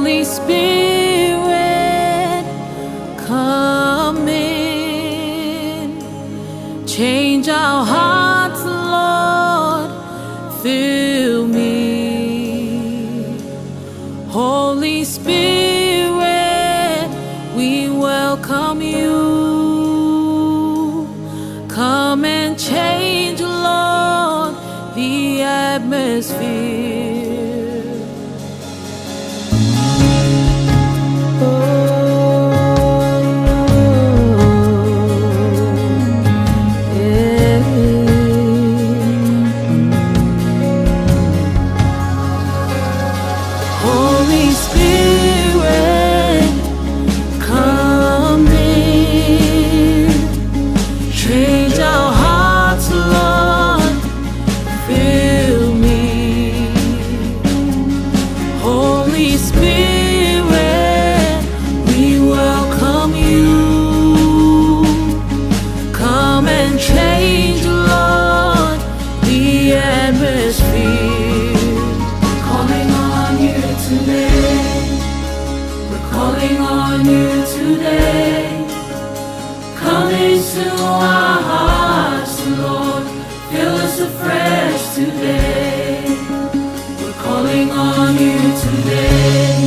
Holy Spirit, come in, change our hearts, Lord, fill me. Holy Spirit, we welcome you. Come and change, Lord, the atmosphere. Holy Spirit, come in, change our hearts, Lord, fill me. Holy Spirit, we welcome you. Come and change, Lord, the atmosphere. Calling on you today. Come into our hearts, Lord. Fill us afresh today. We're calling on you today.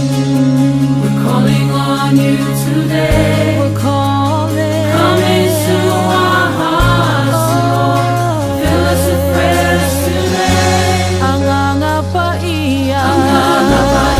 We're calling on you today. We're calling. Come into our hearts, Lord. Fill us afresh today. Anganga paia. Anganga paia.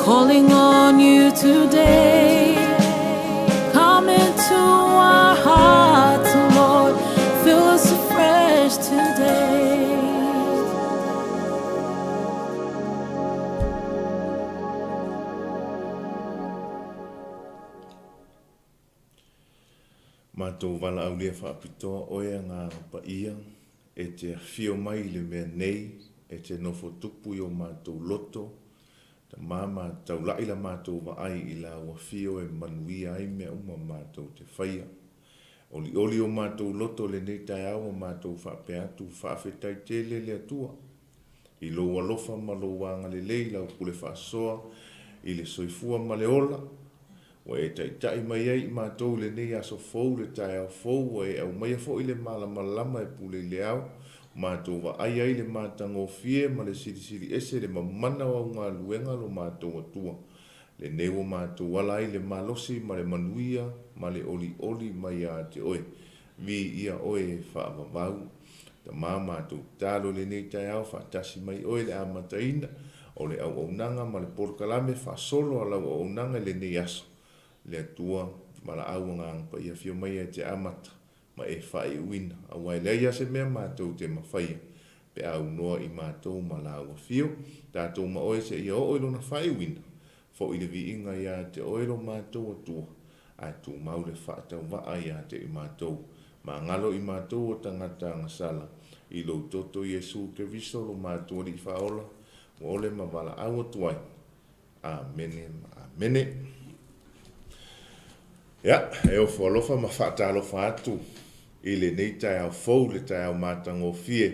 Calling on you today. Come into our hearts, Lord. Fill us afresh today. Mātou wala au lea whaapitoa oia ngā paia e te whio mai le mea nei e te nofo tupu i o mātou loto. Ta māma taulai la mātou waai i la ua whio e manuia ai mea uma mātou te whaia. Oli oli o mātou loto le nei TAEAO o mātou whaapea atu whaafetai tele le atua. I lo alofa ma lo wanga le lei lau pule whaasoa i le soifua ma le ola, wa e tai mai ai mātou le nei aso fou le TAEAO fou, wa e au mai fo i le malama e pule i le au, mātou wa ai le mātango fie ma le siri ese le mamana wa ngā luenga lo mātou atua. Le newo mātou wala ai le malosi ma le manuia ma le oli mai a te oe. Vi ia oe whaavavau. Ta mātou talo le nei TAEAO whaatasi mai oe le amataina o le au nanga ma le porkalame whaasolo a lau au nanga le nei aso. Le atua ma la au ngang pa ia fio mai e te amata ma e whai uina. A wai leia se mea mātou te mawhaia. Pe au noa i mātou ma la au fio. Tātou ma oe se ia oe lona whai uina. Fo i le vi inga ia te oero mātou atua. A tu mau le whaatau waa ia te i mātou. Ma ngalo i mātou o tangata ngasala. I lo toto Yesu ke viso lo mātou li whaola. Mo ole ma wala au atuai. Amene, amene. Ia, e o whalofa ma whaatalofa atu. I le nei TAEAO fou le TAEAO mātango fie.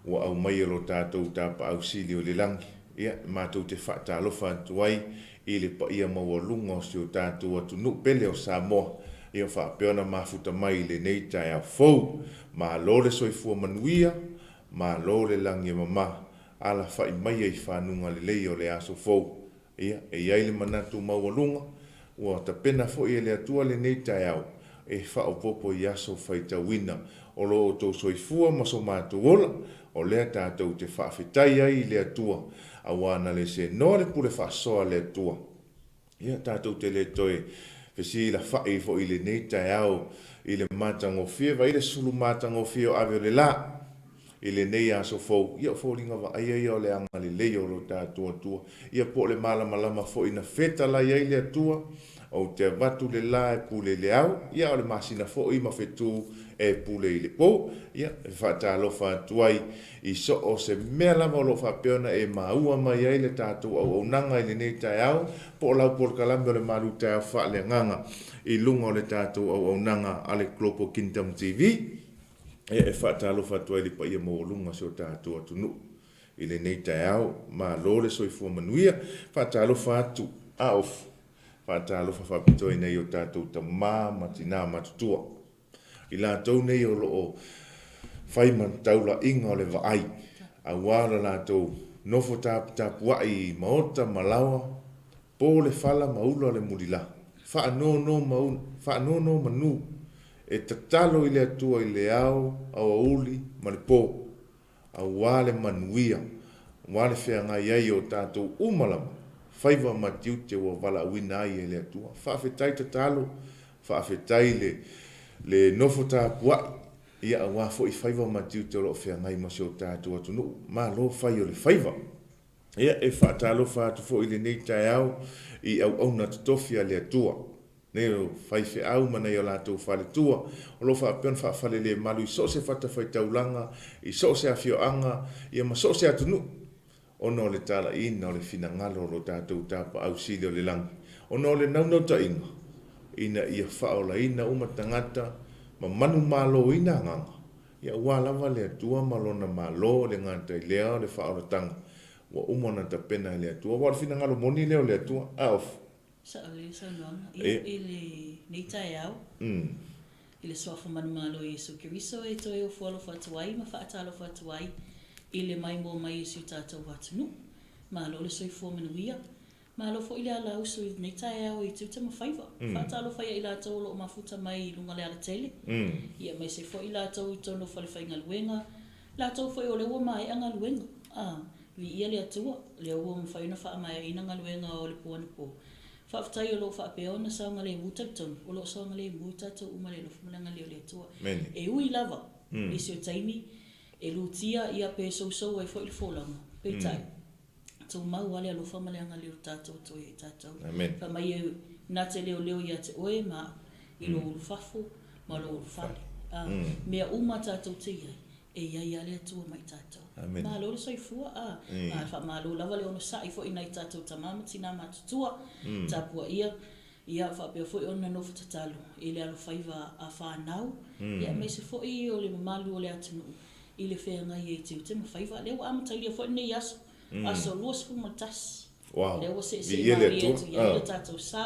O au mai lo tātou tāpa au sili o le langi. Ia, mātou te whaatalofa atuai. I le pa ia mawalunga o si o tātou atu nuk pele o Samoa. Ia whaapeona mafuta mai le nei TAEAO fou. Ma lo le soifua manuia. Ma lo le langi mama. Ala whai mai ai whanunga le lei o le aso fou. Ia, e iai le manatu mawalunga. Ua ta pena fo i le atua le nei TAEAO. E whao popo i aso whaitawina. O lo o tau soifua maso mātou ola. O lea tātou te whaafetai ai le atua. A wana le se no le pule whaasoa le atua. Ia tātou te le toe. Fesi la whai fo i le nei TAEAO. I le mātango fie. Vai le sulu mātango fie o ave o le la. I le nei aso fou. Ia fo ringa wa ai o le anga le leo lo tātou atua. Ia po le malama fo ina feta la iai le atua. O te watu le la e pule le au. Ia o le masina fo i mawhetu e pule i le po. Ia e whaatalofa atuai. I so o se mea lama o lo whapeona e maua mai ai le tātou au nanga i le nei TAEAO. Po lau por kalambe o le maru TAEAO wha le nganga. I lunga o le tātou au nanga ale Global Kingdom TV. E whaatalofa atuai li pa ia mo lunga se o tātou atu nu. I le nei TAEAO ma lo le soifua manuia. Whaatalofa atu a ofu. Whaatalofa whapitoi nei o tātou ta matina matutua. I la tau nei o loo whaiman taula inga o le vaai. A wala la tau nofo tapu wai maota malawa. Po le whala maula le mulila. Whaanono manu. E tatalo i le atua i le au, au auli, ma le po. A wale manuia. Wale whea ngai ai o tātou umalama. Whaiva matiu te wa wala wina ai e le atua. Whaafetai tatalo. Whaafetai le nofo tāpua. Ia a wafo i whaiva matiu te lo whea ngai masi o tātua tunu. Ma lo whai o le whaiva. Ia e whaatalo whaatu fo i le nei TAEAO i au na tutofia le atua. Nei o whai whi au mana i o lātou whale tua. O lo whaapeon whaafale le malu i so se whata whai taulanga. I so se awhio anga. Ia ma so se atunu. Ono le tala ina o le fina ngalo lo tātou tāpa au sili o le langi. Ono le naunau ta inga. Ina ia whaola ina umatangata. Ma manu malo ina nganga. Ia walawa le atua malona malo le ngata i lea le whaola tanga. Wa umona ta pena le atua. Wa le fina ngalo moni leo le atua. Aof. Sa nuanga. I le nei TAEAO. I le soafa manu malo i Yesu Kiriso e toi o fualo whatuai. Ma whaatalo whatuai. I le mai mo mai si tātou watunu. Ma lo le soifua manuia. Ma lo fo i le ala usu i nei TAEAO i tuta ma whaiva. Whaatalo whaia i la tau lo mafuta mai i lunga le ala tele. Ia mai se fo i la tau i tono whale whainga luenga. La tau fo i o le ua mai anga luenga. Vi ia le atua. Le ua mwhaina wha mai ina nga luenga o le puana po. Whaafatai o lo whaapeona saonga le mutaton. O lo saonga le mutato umale lo fumalanga leo le atua. E ui lava. Isi o taimi. E lutia ia pe so e fo il folanga. Pe tai. Tau mau wale alo whamaleanga leo tātou toi e tātou. Ka mai e nate leo ia te oe ma i lo ulufafo ma lo ulufale. Mea uma tātou te iai. E iai ale atua mai tātou. Ma lo le soifua. Ma lo lava leo no sai fo i nai tātou tamama tina matutua. Tāpua ia. Ia whapea fo i ona nofu tatalu. I le alo whaiva a whanau. Ia me se fo i o le mamalu o le atinu. I le whea ngai e te ma whaiva. Leo amataili a fo i nei aso. Aso luas fu matas. Wow. Le o se Ia mai le e tu atua. ia le tātou sā,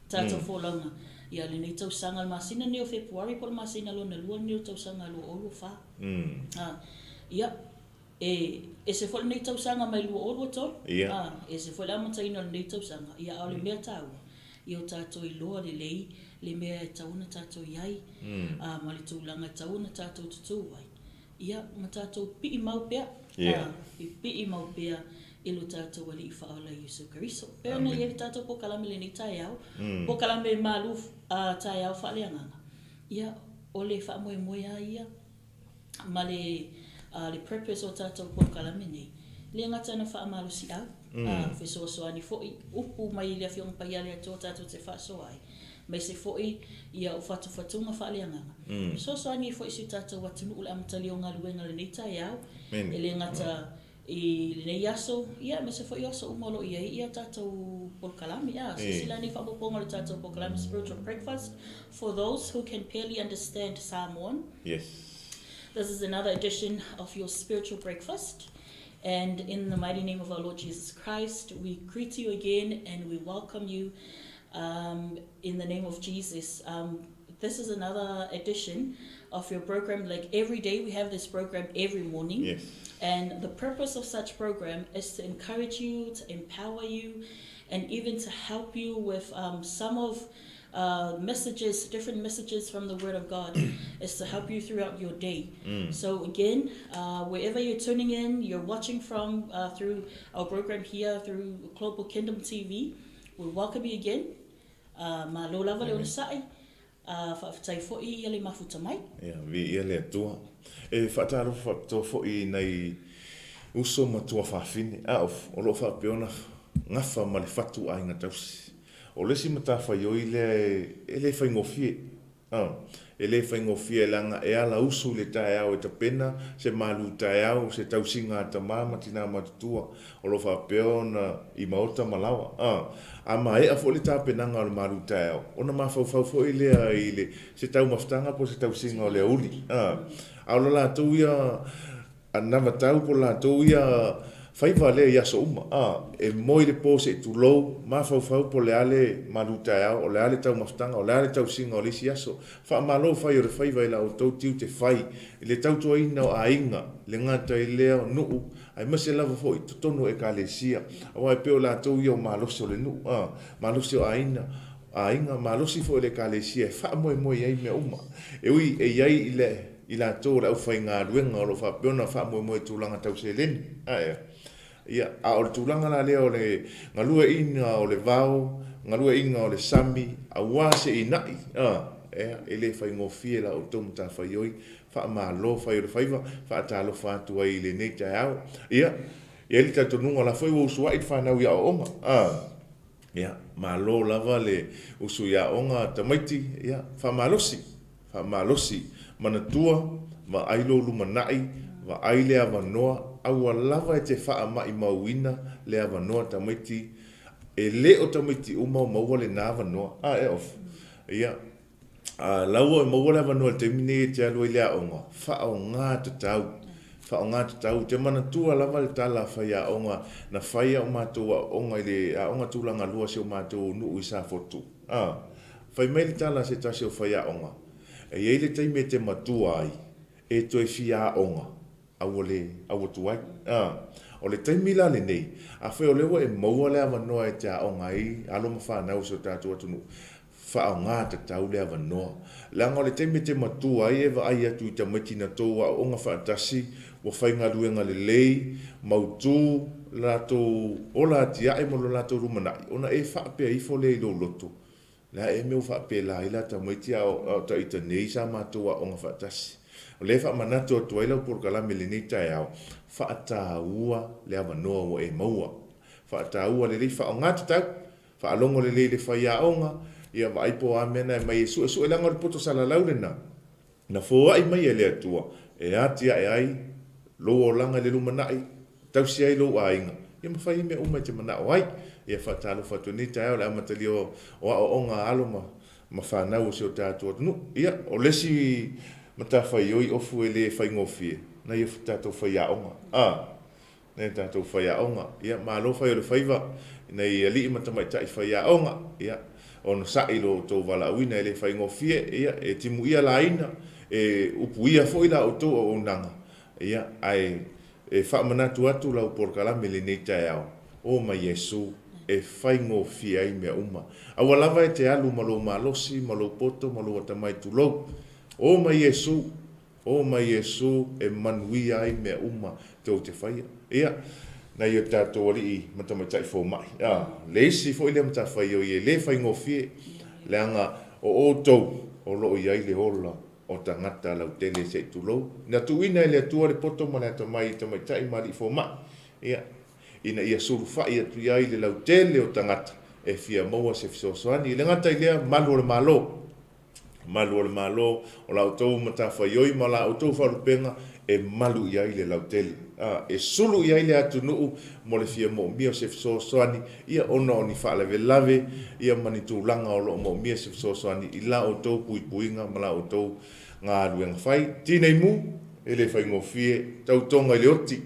tātou wholaunga. Ia le nei tausanga al masina neo Februari pol masina lo na lua neo tausanga lo olu wha. Ia, e se whole nei tausanga mai lua olu atol. Ia. E se whole amataina le nei tausanga. Ia au le mea tāua. Ia o tātou i loa le lei, le mea e tauna tātou iai. Ma le tūlanga e tauna tātou tutu ai. Ia, ma tātou pi mau pea. I pi mau pea. Ilo tātou ali i whaola Iesu Keriso. Pea na ia tātou po kalame le ni TAEAO. Po kalame MALØ TAEAO whaaleaganga. Ia, o le whaamoe moe a ia. Ma le purpose o tātou po kalame nei. Le ngata na whaamalu si au. Whesoasoani fo'i. Upu mai le whiong pai ale ato tātou te whaasoai. Mai se fo'i ia o whatunga whaaleaganga. Whesoasoani fo'i si tātou watunu ule amatali o ngā luenga le ni TAEAO. E le ngata I le yaso ia me se foi yaso umolo ia tātou polkalami ia so silani whapoponga le tātou polkalami spiritual breakfast for those who can barely understand Psalm 1. Yes. This is another edition of your spiritual breakfast, and in the mighty name of our Lord Jesus Christ we greet you again and we welcome you in the name of Jesus. This is another edition of your program. Like every day we have this program every morning. Yes. And the purpose of such program is to encourage you, to empower you, and even to help you with some of messages, different messages from the Word of God, is to help you throughout your day. So again, wherever you're tuning in, you're watching from through our program here, through Global Kingdom TV, we welcome you again. MALØ lava le ona sa'i. Whaafitai fo'i ia le mafuta mai. Ia, vi ia le atua. E whaataro whapatoa fo'i nei uso matua whawhine. O lo whapeona ngafa ma le whatu a inga tausi. O lesi mata whaioi le whaingofie. E le whaingofie langa e ala uso le TAEAO e tapena, se MALØ TAEAO, se tausinga ta mama tina matutua. O lo whapeona I maota malawa. Ama e a fo le tapenanga o le MALØ TAEAO. Ona mawhauwhau fo I le se tau maftanga po se tausinga o le uli. Aula la tau ia anava tau po la tau ia whaiva le ia so uma. E moi le po se tu lou mawhauwhau po le ale MALØ TAEAO o le ale tau maftanga o le ale tau singa o le si aso. Wha malo whai o le whaiva I la o tau tiu te whai. I le tau tua ina o a inga le ngata I lea nuu. Ai mase lava fo I tutono e ka le sia. Awa e peo la tau ia o malosi o le nuu. Malosi o a ina. A inga malosi fo le ka le sia. Wha moe moe ai mea uma. E ui e iai I la tau la ufai ngā ruenga o lo wha peona wha moe moe tūlanga tau se leni. Ia, a o le tūlanga la lea o le ngalua inga o le vau, ngalua inga o le sami, a wase I nai. E le whai ngofie la o tomu ta whai oi, wha MALØ whai o le whaiva, wha atalo whātua I le nei TAEAO. Ia, li tato nunga la whai o usua I whanau ia o onga. Ia, MALØ lava le usu ia onga tamaiti, ia, wha malosi, manatua, ma ailo lumanai, ma aile avanoa, aua lava e te wha mai mauina, le avanoa tamaiti, e le o tamaiti uma maua le nā avanoa. E of. Ia, laua e maua le avanoa le temine e te alua I lea onga, wha o ngā tatau, te manatua lava le tala whai a onga, na whai a o mātua onga I le a onga tūlanga lua se o mātua nuu I sa fotu. Whai mai le tala se tasi o whai a onga. E iei le taime te matua ai, e toi fia onga, awa tuai. O le taime la le nei, a whai o lewa e maua le avanoa e te a onga ai, alo ma whanau so tātua tunu, wha o ngā tatau le avanoa. Langa o le taime te matua ai, e wa ai atu I ta matina tō a onga whaatasi, wa whai ngā ruenga le lei, mautu, lato, o la tia e molo lato rumanai, ona e whaapea I fo le I lo loto. La e meu whaapela I la ta maiti o ta ita nei sa mātua o ngā whaatasi. O le wha manatu o tuaila por kalame le nei TAEAO, whaataua le avanoa o e maua. Whaataua le lei wha o ngā tatau, wha alongo le lei le whai a onga, ia wa aipo a mena e mai e su e langa le poto salalau le na. Na fōa I mai e le atua, e atia e ai, lo o langa le lumanai, tausi ai lo a inga. Ia mawhai mea umai te mana o ai, ia whaatalo whatu ni TAEAO le amatali o onga alo ma whanau o se o tātua. Ia, o lesi mata whai oi ofu e le whai ngofie, na ia tātou whai a onga. ne tātou whaiaonga. Ia, mālo whai o le whaiva, nei li matamai tai whaiaonga. Ia, ono sai lo tō wala uina ele whai ngofie, ia, e timu ia laina, e upu ia fo ila o tō o nanga. Ia, ai, e whaamanatu atu lau porkalame le nei TAEAO. O ma Yesu, e whai ngofie ai mea uma. Awa lava e te alu malo malosi, malo poto, malo atamai tulou. O ma Yesu, o ma Yesu, e manuia ai mea uma tō te whaia. Ia, na ia tātou ali matamai tai fō mai. Leisi fo ile mata whai o ie, le whai ngofie, le anga o tau, o loo iai le hola, o tangata lau tele se tulou. Na tuina ele atua le poto ma le atamai tamai tai mali fō mai. Ia, ina ia suru whai atu iai le lau tele o tangata, e fia maua se fisosoani. Le ngata ilea malu o le malo. Malu o le malo, o lau tau mata whai oi, ma lau tau wharupenga, e malu iai le lau tele. E sulu iai le atu nuu, mo le fia mo mia se fisosoani, ia ona o ni whaaleve lave, ia manitu langa o lo mo mia se fisosoani, i la o tau pui puinga, ma la o tau ngā aruenga whai. Tīnei mu, e le whai ngofie, tau tonga i le oti,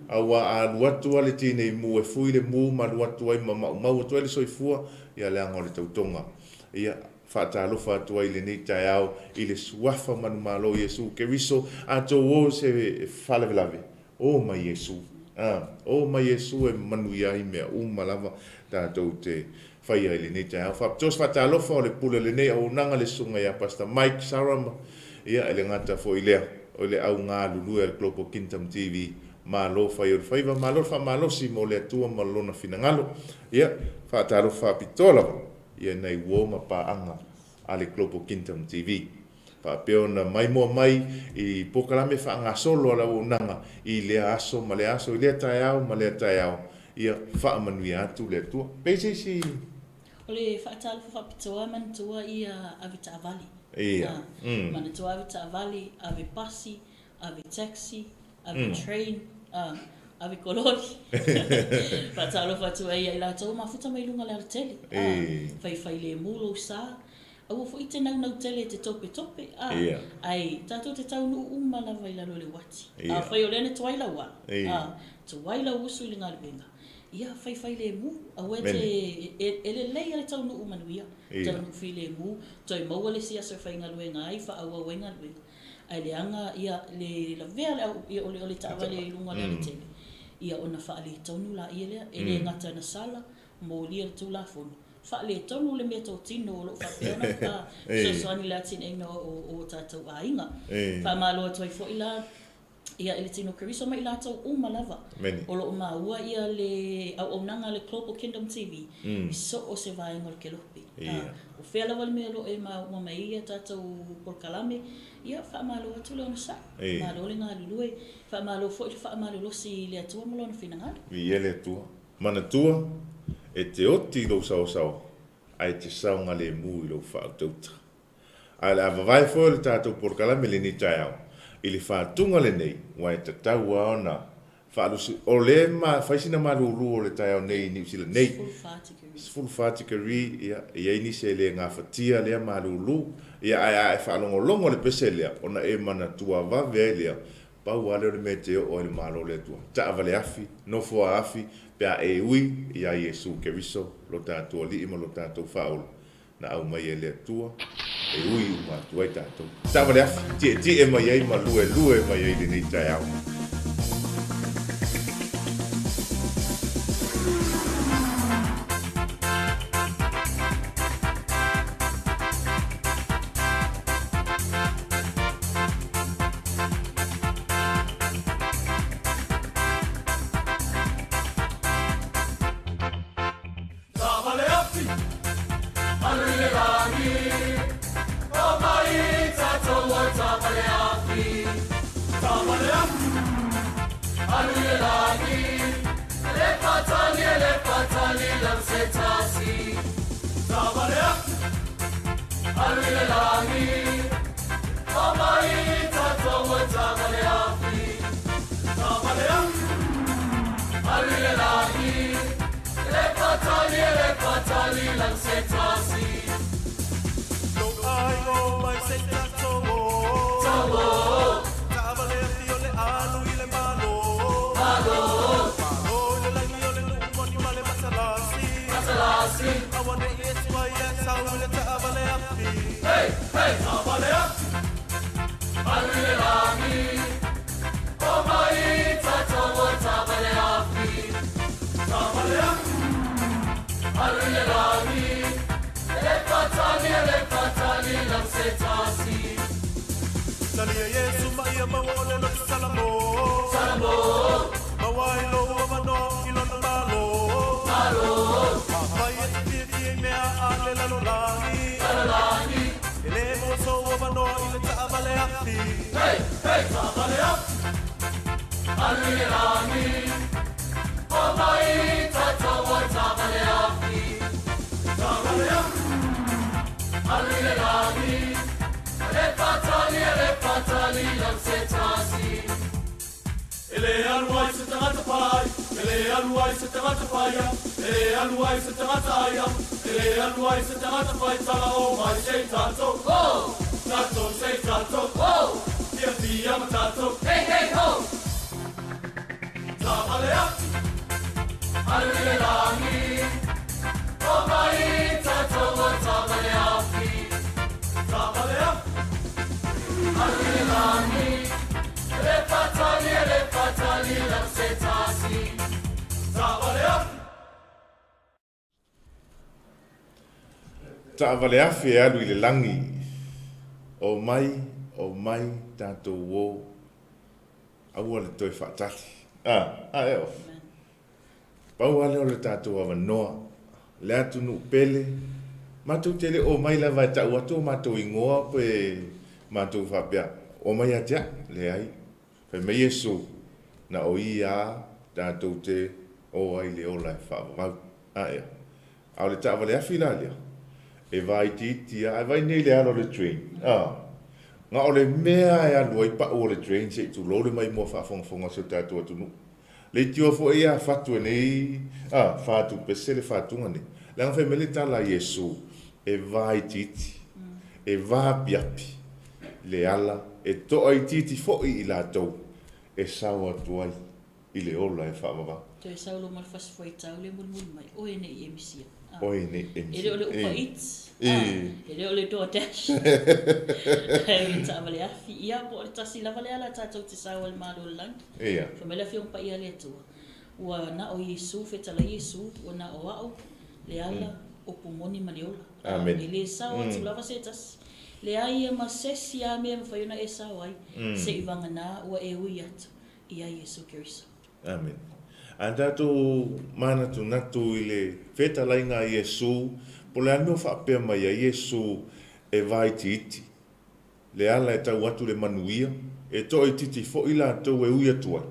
awa alu atu ale tīnei mu, e fui le mu, ma alu atu ai, ma mau atu ai le soifua, ia le anga o le tau tonga. Ia, whaatalofa atu ai le nei TAEAO, i le suafa manu malo Yesu, ke riso, ato o se whaleve lave. O ma Yesu, o ma Yesu e manu iai mea lava tātou te whai ai le nei TAEAO. Whaptos whaatalofa o le pule le nei, au nanga le sunga ia Pastor Mike Sarama, ia ele ngata fo i lea, o le au ngā lulu e Global Kingdom TV, malo whai o le whaiva, malo wha malosi mo le atua malona finangalo, ia, whaatalofa pitola, ia nei woma pa anga ale Global Kingdom TV. Pa peo na mai mua mai i pokalame wha anga solo ala unanga i lea aso, ma lea aso, i lea TAEAO, ma lea TAEAO. Ia wha manui atu lea tua. Pese si... O le whaatalo whapitoa man tua i Avita Avali. Ia. Mana tua Avita Avali, ave pasi, ave taxi, ave train, ave kolori. Whaatalo whatua i la tau mafuta mai lunga lea tele. Whai le mulo sa. Awa fo ite nau tele te tope. Ai, tātou te tau nuu umala vai lalo le wati. Whai o lene tuaila wa. Tuaila usu i le ngāruenga. Ia, whai le mu. Awa te, ele lei ale tau nuu manuia. Tau nuu whi le mu. Toi maua le siasa whai ngāruenga ai, wha awa wai ngāruenga. Ai le anga, ia, le vea le ole tāwa le lunga le tele. Ia ona wha ale tonu la ia lea. Ele ngata na sala, mo lia tu la fonu. Whaale tonu le mea tau tino o lo whapeona ka soani la tina ina o tātou ainga. Whamalo atuai fo ila ia ele tino kariso mai la tau lava. O lo ua ia le au nanga le Global Kingdom TV. I so o se vaenga ke lopi. O whea lawa le mea lo e ma mai ia tātou porkalame. Ia whamalo atu le ona sa. Malo le ngā lulue. Whamalo fo ila whamalo losi le atua malona whinangalo. Viele atua. Mana tua. E te oti lo sao, ai te saunga le mui lo whaatauta. Ai le awawai fo le tātou porkalame le ni TAEAO. I le whaatunga le nei, wai te tau aona, whaalusi, o le whaisina maruru o le TAEAO nei, New Zealand nei. Full whaatikari, ia inise le ngā whatia lea maruru, ia ai whaalongolongo le pese lea, ona e mana tua wawea lea, pau ale o le me te o le malo le tua. Ta avale afi, no fua afi, pea e ui, ia Yesu ke riso, lo tātua li ima lo tātou whaolo. Na au mai e lea tua, e ui umatu ai tātou. Ta avale afi, tie mai ei ma lue mai ei le nei TAEAO. Awane Yesu ya saule taabaleafi. Hey, hey, taabaleafi. Alilelani. Omai tatowo taabaleafi. Taabaleafi. Alilelani. Lepatali lamsetasi. Salia Yesu maya mawole lo salamo. Salamo. Mawailo wamano ilon malo. Malo. Maya tipi mea ale lalolani. Lalolani. Ele moso wamano ile taabaleafi. Hey, hey, taabaleafi. Alilelani. Omai tatowo taabaleafi. Taabaleafi. Alilelani. Lepatali lamsetasi. Ele aluai se tangata pai, ele aluai se tangata paia, ele aluai se tangata aia, ele aluai se tangata pai tala o mai se tato, oh, tato se tato, oh, tia matato, hey hey ho. Tabalea, alilelani, o mai tato o tabalea, tabalea, alilelani. Lepatali lamsetasi. Taavaleafi e alu i le langi o mai tātou o aua le toi whaatati. Eo. Pau ale o le tātou awa noa, le atu nu pele, mātou tele o mai lava e tau atu, mātou ingoa pe mātou whapea. O mai atea, le ai, pe me Yesu na o ia tātou te o ai le ola e whaavau. Eo. Au le taavaleafi la lea. E vai titi e vai nei le alo le train. Nga o le mea e alo i pa o le train se tu lore mai mo whaafonga se tātua tunu. Le tio fo e a fatu e nei, fatu pese le fatunga ne. Le nga whaimele tala Yesu, e vai titi, e va piapi, le ala, e toa i titi fo i la tau, e sawa tuai, i le ola e whaamava. Toi saulo mal fas foi tau le mulmul mai, o ene i emisia. Oi ne emsi. Ele ole upa eats. Ele ole DoorDash. Ele taavale afi ia po le tasi lavale ala tatou te sawa le malo lang. Ia. Famela fiong pa ia le tua. Ua na o Yesu fetala Yesu, ua na o au le ala o pumoni maniola. Amen. Ele sawa tu lava setas. Le ai e masesi a me fayona e sawa ai. Se ivanga na ua e ui atu. Ia Yesu Kiriso. Amen. Andato mana tu natu ile feta lainga Yesu, po le anu whapea mai a Yesu e vai titi. Le ala e tau atu le manuia, e to i titi fo ila tau e uia tuai.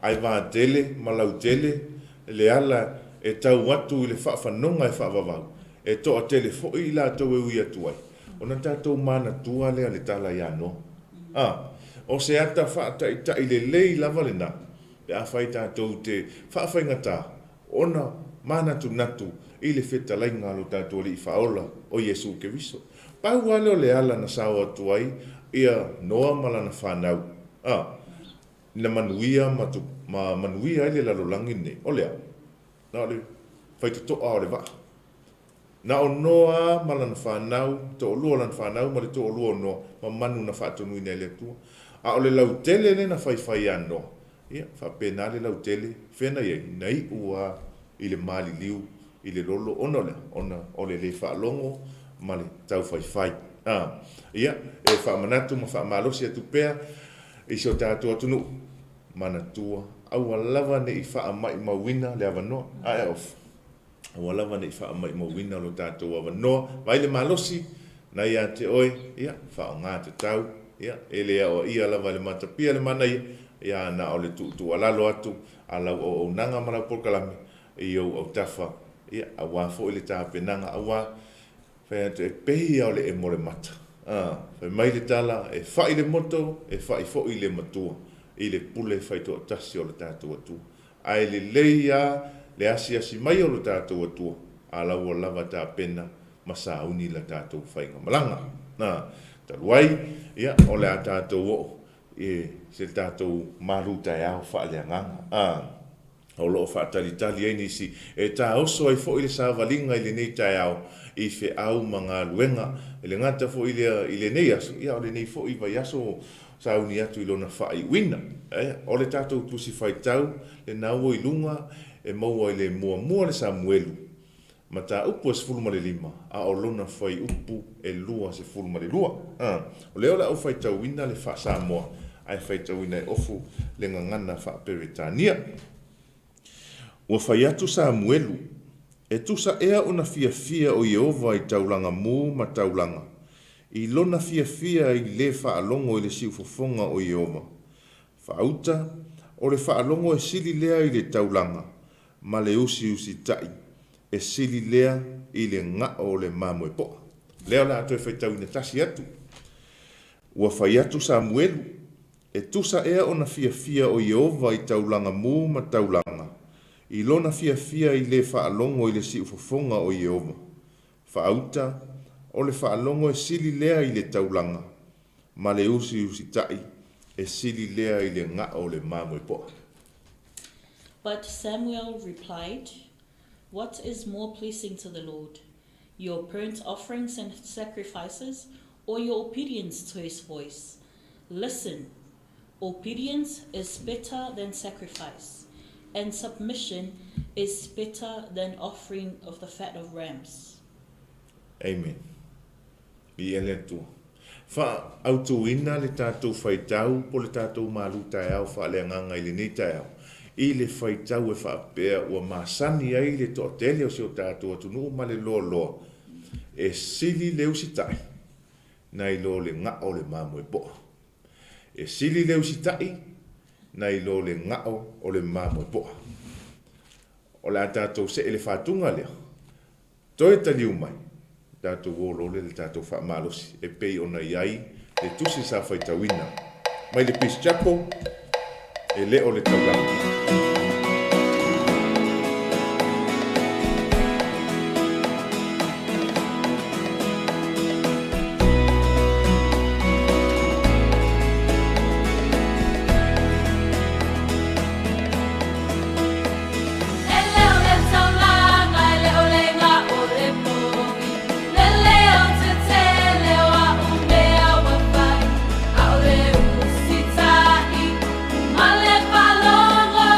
Ai va tele, malau tele, le ala e tau atu ile whaafanonga e whaavavau. E to a tele fo ila tau e uia tuai. O na tātou mana tua lea le tala ia no. O se ata whaata i ta ile lei lava le na. Pe a whai tātou te whaawhaingata, ona mana tu natu, i le wheta lainga alo tātou li i whaola o Yesu Kiriso. Pau wale o le ala na sawa tuai, ia noa malana whanau. Na manuia, manuia ile lalo langine, o lea. Na ole, whaita toa o le waa. Na o noa malana whanau, to o lua lana whanau, ma le to o lua noa, ma manu na whaatonu ina ele tua. A ole lau tele le na whai anoa. Ia, whapena le lau tele, whena ia, nei ua i le mali liu, i le lolo, ona ole le whaalongo, ma le tau whai. Ia, e whaamanatu ma whaamalosi atu pea, i sio tātua tunu, mana tua, au lava ne i whaamai mawina le avanoa, ae of. Au lava ne i whaamai mawina lo tātua avanoa, vai le malosi, na ia te oe, ia, whaonga te tau, ia, ele o ia lava le matapia le mana ia na o le tu alalo atu ala o nanga mara porkalame i o tafa ia awa fo ile ta penanga awa fa te pehi o le emore mata fa mai le tala e fa ile moto e fa i fo ile matua ile pule fa to tasi o le tatu atu ai le leia le asia si mai o le tatu atu ala o lava ta pena masa uni la tatu fa inga malanga na talwai ia o le tatu o e se tātou maru TAEAO FAALEAGAGA. o loo whaatalitali ai nisi, e tā oso ai fo i le sāwalinga i le nei TAEAO i whi au mga luenga, e le ngata fo i le nei aso, ia o le nei fo i vai aso sauni atu i lona whai wina. O le tātou tusi whai tau, le naua i lunga, e maua i le mua le Samuelu. Ma tā upu e 15, a o lona whai upu e lua se 15. O leo la au whai tau wina le wha Samoa, ai whai tau wina e ofu le ngangana wha Peretania. Ua whai atu Samuelu, e tusa ea ona fia o Jehova i taulanga mū ma taulanga. I lona fia i le whaalongo i le siufofonga o Jehova. Whauta, o le whaalongo e sili lea i le taulanga, ma le usi tai, e sili lea i le ngā o le mamoe poa. Leo la atu e whaitau ina tasi atu. Ua whai atu Samuelu, e tusa ea ona fia o Jehova i taulanga mū ma taulanga. I lona fia i le whaalongo i le siufofonga o Jehova. Whauta, o le whaalongo e sili lea i le taulanga, ma le usi tai, e sili lea i le ngā o le mamoe poa. But Samuel replied, "What is more pleasing to the Lord, your burnt offerings and sacrifices, or your obedience to his voice? Listen, obedience is better than sacrifice, and submission is better than offering of the fat of rams." Amen. I ele tu. Fa autuina le tātou whaitau po le tātou malu TAEAO FAALEAGAGA i le nei TAEAO. I le whaitau e whaapea ua masani ai le toʻatele o seo tātou atunu ma le loa. E sili le usitai na i lo le ngao le mamoe poa. E sili le usitai na i lo le ngao o le mamoe poa. O la tātou se ele whatunga lea. Toi taliu mai. Tātou wōlole le tātou whaamalosi. E pei ona iai le tusi sa whaitawina. Mai le Peace Chapel, e leo le tauranga. Malē palongo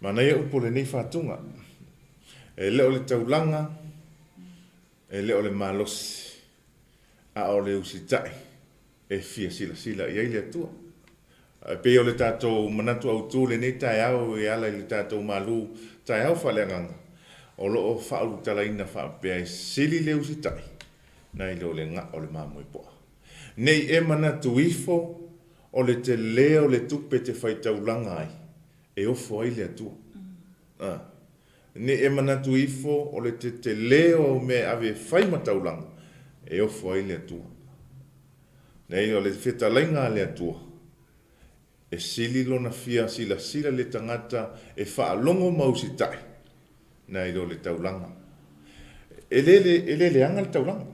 Mana ia upo le nei whātunga. E leo le taulanga, e leo le malosi, a o le usitai, e fia sila i aile atua. Pe o le tātou manatu au tū le nei TAEAO e ala i le tātou MALØ TAEAO FAALEAGAGA. O loo whaalu talaina whaapea e sili le usitai, na i leo le ngā o le māmui poa. Nei e manatu ifo, o le te leo le tupe te whaitaulanga ai, e ofo ai le atua. Nei e manatu ifo, o le te leo me ave whaimataulanga, e ofo ai le atua. Nei o le whetalainga le atua, e sili lona fia sila le tangata e whaalongo mausitai, na i le taulanga. E lele anga le taulanga.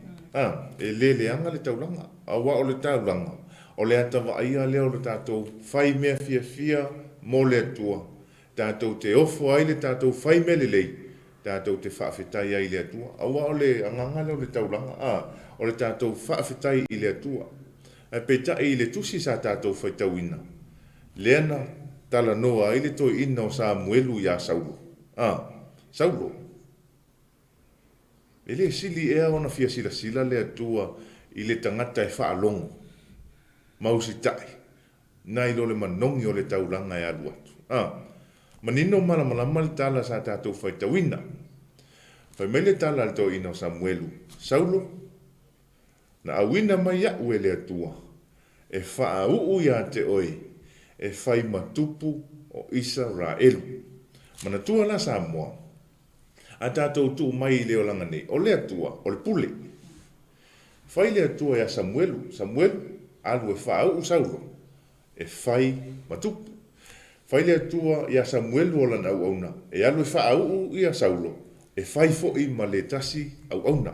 E lele anga le taulanga. Awa o le taulanga. O le atawa aia leo le tātou whai mea fia mo le atua. Tātou te ofo ai le tātou whai mea le lei. Tātou te whaafetai ai le atua. Awa o le anganga leo le taulanga. O le tātou whaafetai i le atua. E peta i le tusi sa tātou whai tauina. Leana tala noa ai le toi ina o Samuelu ia Saulo. Saulo. Ele sili ea ona fia sila le atua i le tangata e whaalongo. Mausitai. Nai lo le manongi o le taulanga e alu atu. Manino malamalama le tala sa tātou whaitawina. Whai mele tala le toi ina o Samuelu. Saulo. Na awina mai au e le atua. E wha uu ia te oi. E whai matupu o Israelu. Manatua la Samoa. A tātou tu mai leo langa nei. O le atua, o le pule. Whai le atua ia Samuelu. Samuelu, alu e whaau Saulo. E whai matupu. Whai le atua ia Samuelu o lana au auna. E alu e whaau ia Saulo. E whai fo i ma le tasi au auna.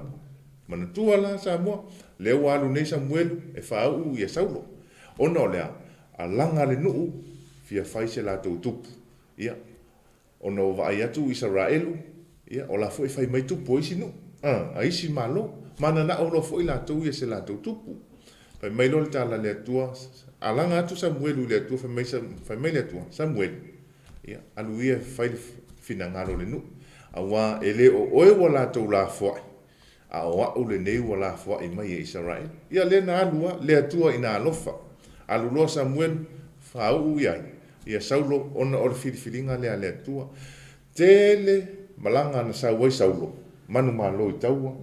Manatua la Samoa. Leo alu nei Samuelu e whaau ia Saulo. Ona o lea, a langa le nuu fia whai se la tau tupu. Ia. Ona o vai atu Israelu. Ia, o la fo i whai mai tupu o isi nu. A isi malo. Mana na o lo fo i la tau ia se la tau tupu. Whai mai lo le tala le atua. A langa atu Samuelu le atua. Whai mai le atua. Samuelu. Ia, alu ia whai fina ngaro le nu. A wā ele o oe wa la tau la fwai. A o au le nei wa la fwai mai e Israel. Ia le na alua le atua ina alofa. Alu loa Samuelu whau iai. Ia Saulo ona o le whiriwhiringa lea le atua. Tele malanga na sa wai Saulo. Manu malo i taua.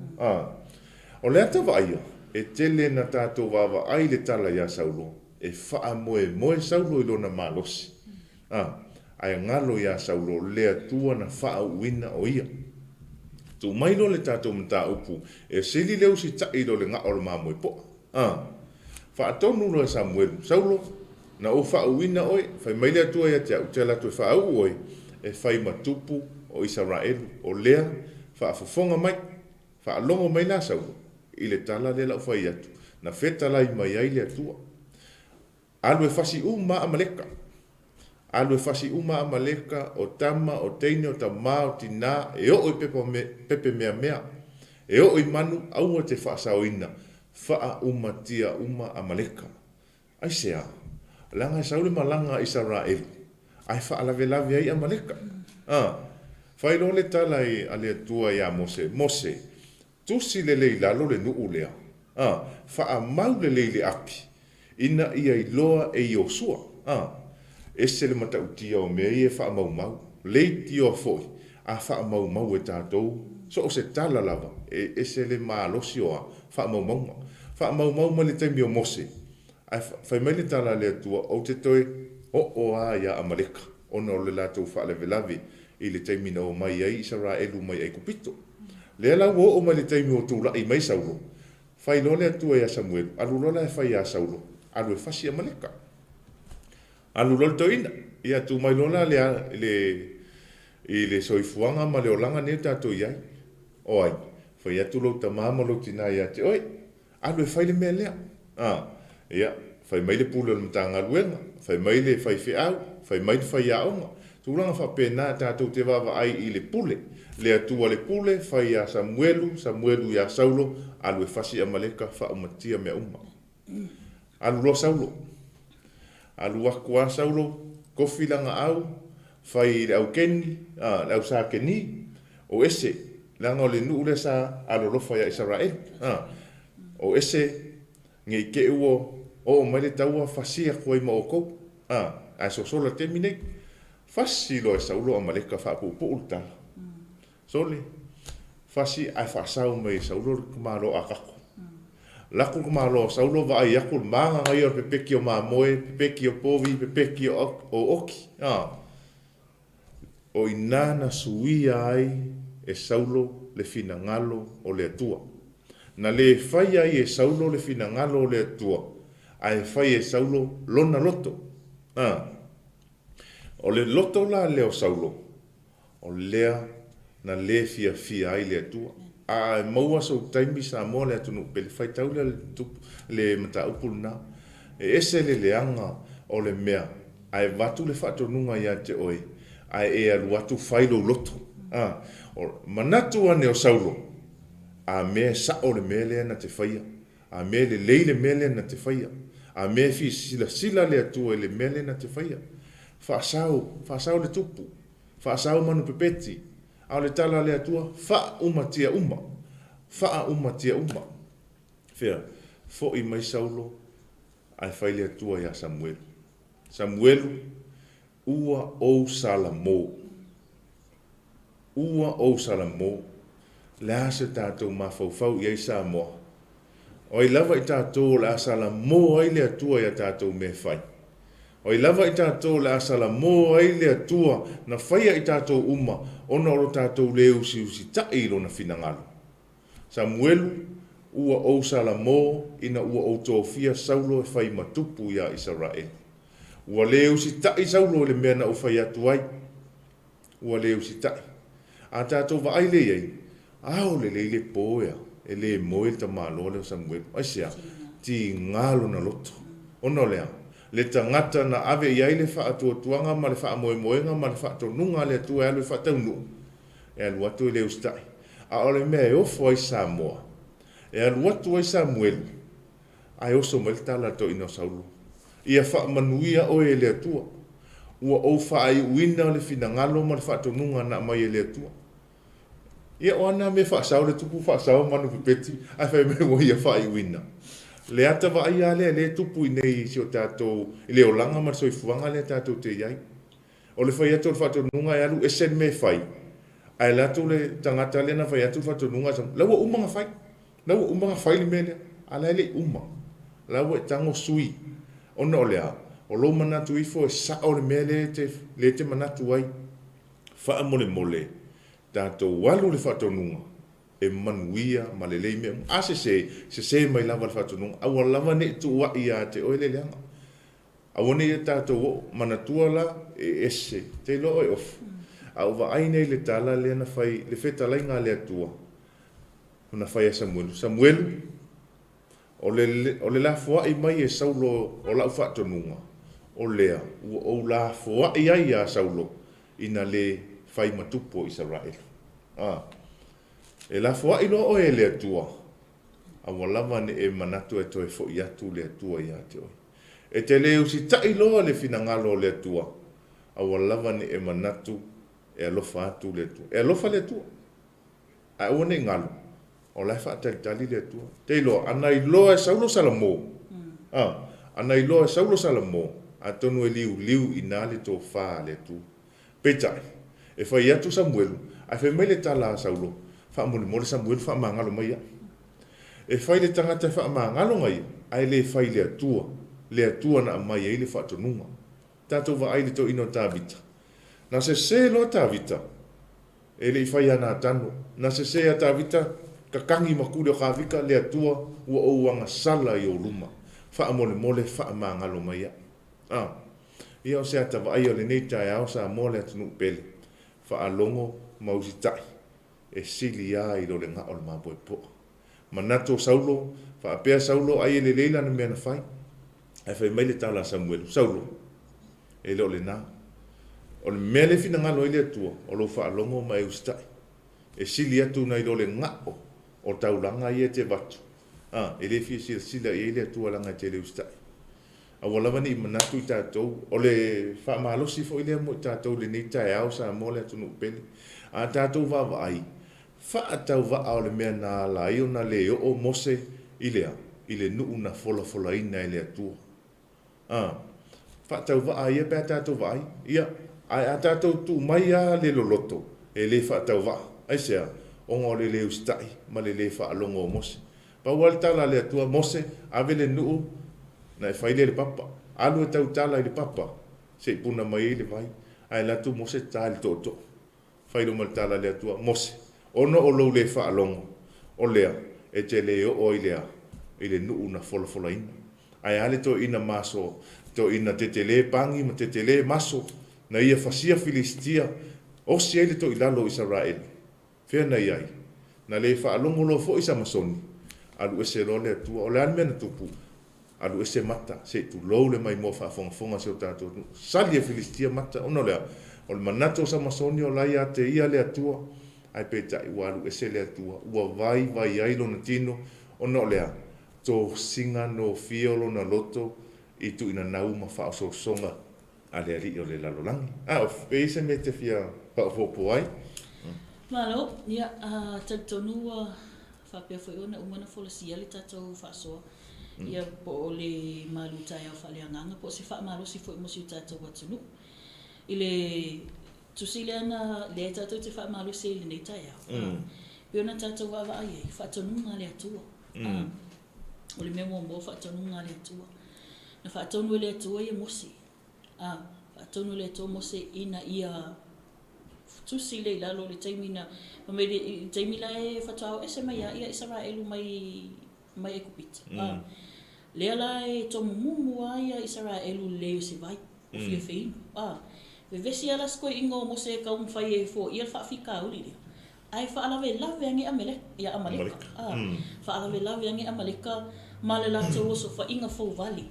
O le ata vaia. E tele na tātou wawa ai le tala ia Saulo. E wha moe Saulo i lona malosi. Ai ngalo ia Saulo le atua na wha uina o ia. Tu mailo le tātou mta upu. E sili leo si tai lo le ngā o le mamoe po. Wha atonu lo Samuelu. Saulo. Na o wha uina oi, whai maile atua ia te au te latu e wha au oi, e whai matupu o Israelu, o lea, wha afofonga mai, wha alongo mai la Saulo, i le tala le lau whai atu, na whetala i mai ai le atua. Alu e whasi ma amaleka. Alu e whasi ma amaleka, o tama, o teine, o tamā, o tina, e o pepe mea, e o i manu, aua te wha saoina, wha tia amaleka. Ai sea. Langa Saule malanga Israel. Ai fa ala vela via Amaleka. Fai lo le tala i ale tua ia Mose. Mose. Tu si le leila lo le nuulea. Fa mau le leile api. Ina ia i loa e Joshua. Ese le mata utia o me e fa mau. Leiti o foi. A fa mau e tātou. So o se tala lava. Ese le maalosi oa. Fa mau. Fa mau ma le taimi o Mose. Ai fai mai le tala le atua o te toi o a ia Amaleka. Ona o le lātou whaalewe i le taimina o mai ai Israelu mai ai kupito. Le ala o mai le taimi o tūla i mai Saulo. Fai lo le atua ia Samuelu. Alu lo le fai ia Saulo. Alu e fasi Amaleka. Alu lo le toina. Ia tu mai lo la le soifuanga ma le olanga ne tātou iai. O ai. Fai atu lo tamama lo tina ia te oi. Alu e fai le mea lea. Ia, fai mai le pula le matanga luenga, fai mai le fai whiau, fai mai le fai aonga. Tūranga wha pēnā tātou te wawa ai i le pule. Le atua le pule, fai a Samuelu ia Saulo, alu e fasi Amaleka, wha umatia mea uma. Alu lo Saulo. Alu akua Saulo, kofilanga au, fai le au keni, le au sa keni, o ese, langa o le nuu le sa alolofa ia Israel. O ese, ngai ke uo, o mai le taua fasia koe ma o kou. A sosola te minei, fasi lo e saulo a maleka wha pupu ulta. Sole, fasi ai whaasau mai saulo kumalo a kako. Lako kumalo saulo wa ai aku maanga ngai o pepeki o mamoe, pepeki o povi, pepeki o oki. O inana suia ai e saulo le fina ngalo o le atua. Na le fai ai e saulo le fina ngalo o le atua. Ai fai e saulo lona loto. O le loto la leo saulo. O lea na le fia ai le atua. A maua so taimi sa mo le atunu pele fai tau le mata upulna. E ese le leanga o le mea. Ai watu le whatonunga ia te oe. Ai e alu watu whailo loto. Manatu ane o saulo. A mea sa o le mele na te whaia. A mea le leile mele na te whaia. A mea fi sila le atua le mele na te whaia. Whaasau le tupu. Whaasau manu pepeti. Au le tala le atua, wha umatia uma. Wha umatia uma. Whea, fo i mai saulo, ai whai le atua ia Samuelu. Samuelu, ua o Salamo. Ua o Salamo. Le ase tātou mawhauwhau i eisa moa. O i lava i tātou le Salamo ai le atua ia tātou me whai. O i lava i tātou le Salamo ai le atua na whaia i tātou uma ona oro tātou le usi tai ilo na finangalo. Samuelu, ua o Salamo ina ua o tōwhia saulo e whai matupu ia Israel. Ua le usi tai saulo le mea na o whai atu ai. Ua le usi tai. A tātou wa ai le iei. Ao le leile pōea e le moe ta malo le Samuelu. Aisea, ti ngalo na loto. Ono lea. Le tangata na ave iai le wha atua tuanga ma le wha moe moenga ma le wha tonunga le atua e alu wha taunu. E alu atu e le ustai. A ole mea e ofo ai Samoa. E alu atu ai Samuelu. Ai oso me le tala to ino saulo. Ia wha manuia oe le atua. Ua o wha ai uina le finangalo ma le wha tonunga na mai e le atua. Ia oana me wha sao le tupu wha sao manu pipeti. Ai whai me o ia wha ai uina. Le ata wa ia le tupu i nei si o tātou, i le o langa ma soi fuanga le tātou te iai. O le whai atu le whatonunga e alu esen me whai. Ai latu le tangata le na whai atu le whatonunga sam. Laua umanga whai. Laua umanga whai le mele. Ala le uma. Laua e tango sui. Ona o lea. O lo manatu ifo e sa o le mele le te manatu ai. Wha mole mole. Tātou walu le whatonunga. E manuia ma le leime ase se mai lava le whatununga awa lava ne tu wa ia te oile leanga awa ne tātou manatua la e ese te lo e off au wa aine le tala le na fai le feta lainga le atua na fai a Samuelu o le la fua i mai e saulo o la whatununga o lea o la fua i ai a saulo ina le fai matupo Israel e la fua ilo o e le atua. A walama ne e manatu e toi fo i atu le atua i ate oi. E te leo si ta ilo le finangalo le atua. A walama ne e manatu e alofa atu le atua. E alofa le atua. A one ngalo. O lai fa tali le atua. Te ilo, ana ilo e saulo Salamo. Ana ilo e saulo Salamo. A tonu e liu ina le tō wha le atua. Petai. E fai atu Samuelu. A fe mele tala saulo. Fa mo Samuelu fa mangalo mai. E fai le tangata fa mangalo ngai, ai le fai le atua na mai ai le fa tonunga. Tato va ai le to ino tavita. Na se lo tavita. E le fai ana tano. Na se a tavita ka kangi makule ka vika le atua ua o wanga sala i o luma. Fa mole fa mangalo mai. Ia o se ata va ai o le nei TAEAO sa mole atunu pele. Fa alongo mausitai. E sili ai lo le ngā o le maboe po. Manato saulo, wha apea saulo ai le leila na mea na whai. Ai whai mai le tala Samuelu. Saulo, e leo le nā. O le mea le fina ngalo i le atua, o lo wha alongo mai ustai. E sili atu na i lo le ngā o taulanga i e te watu. E le fia sila i le atua langa te le ustai. Awala wani manatu I tātou. O le whaamalosi fo ilea mo I tātou le ni TAEAO sa mo le atunu pele. A tātou wawa ai. Whaatau waa o le mea nā la i o na le o mose ilea. Ile nuu na fola ina ile atua. Whaatau waa ia pēr tātou waa ai. Ia, a tātou tu mai a le loloto. E le whaatau waa. Ai sea, ongo le le ustai, ma le le whaalongo o mose. Pa wale tala le atua mose, ave le nuu, na e whaile le papa. Alu e tau tala i le papa. Se puna mai le vai. Ai la tu mose tā le toto. Whailo mal tala le atua mose. Ono o lou le whaalongo. O lea, e te le o i lea. I le nuu na fola ina. Ai ale to ina maso, to ina te le pangi, ma te le maso, na ia fasia Filistia, o si ele to ilalo Israel. Fea na iai, na le whaalongo lo fo isa masoni. Alu ese lo le atua, o le anme na tupu. Alu ese mata, se tu lou le mai mo whaafonga se o tātou. Sali e Filistia mata, ono lea, o le manato sa masoni o lai a te ia le atua. Ai peta i walu ese le atua, ua vai ailo na tino, ono lea. To singa no fiolo na loto I tu ina nau ma wha songa a le ari o le lalolangi. O peise me te fia whaopopo ai. Malo, ia, tautonua whapea whai ona umana fola siali tatou whaasoa. Ia po o le malu TAEAO FAALEAGAGA, po si wha malo si fwoi mosi tatou watunu. I le tusile ana le tatou te wha malo se le nei TAEAO. Pe ona tatou wawa ai, whaatonunga le atua. O le mea mo whaatonunga le atua. Na whaatonu le atua ia mosi. Whaatonu le atua mosi ina ia tusi le lalo le taimina. Mamele taimila e whatau ese mai ia Israelu mai e kupita. Lea la e tomu mumu ia Israelu leo se vai. O fia feinu. Vevesi ala sko ingo mose e kaum whai e fo. Ia whaafika uli lea. Ai whaalawe lawe ange Amaleka. Whaalawe lawe ange Amaleka. Ma le lato oso wha inga fau vali.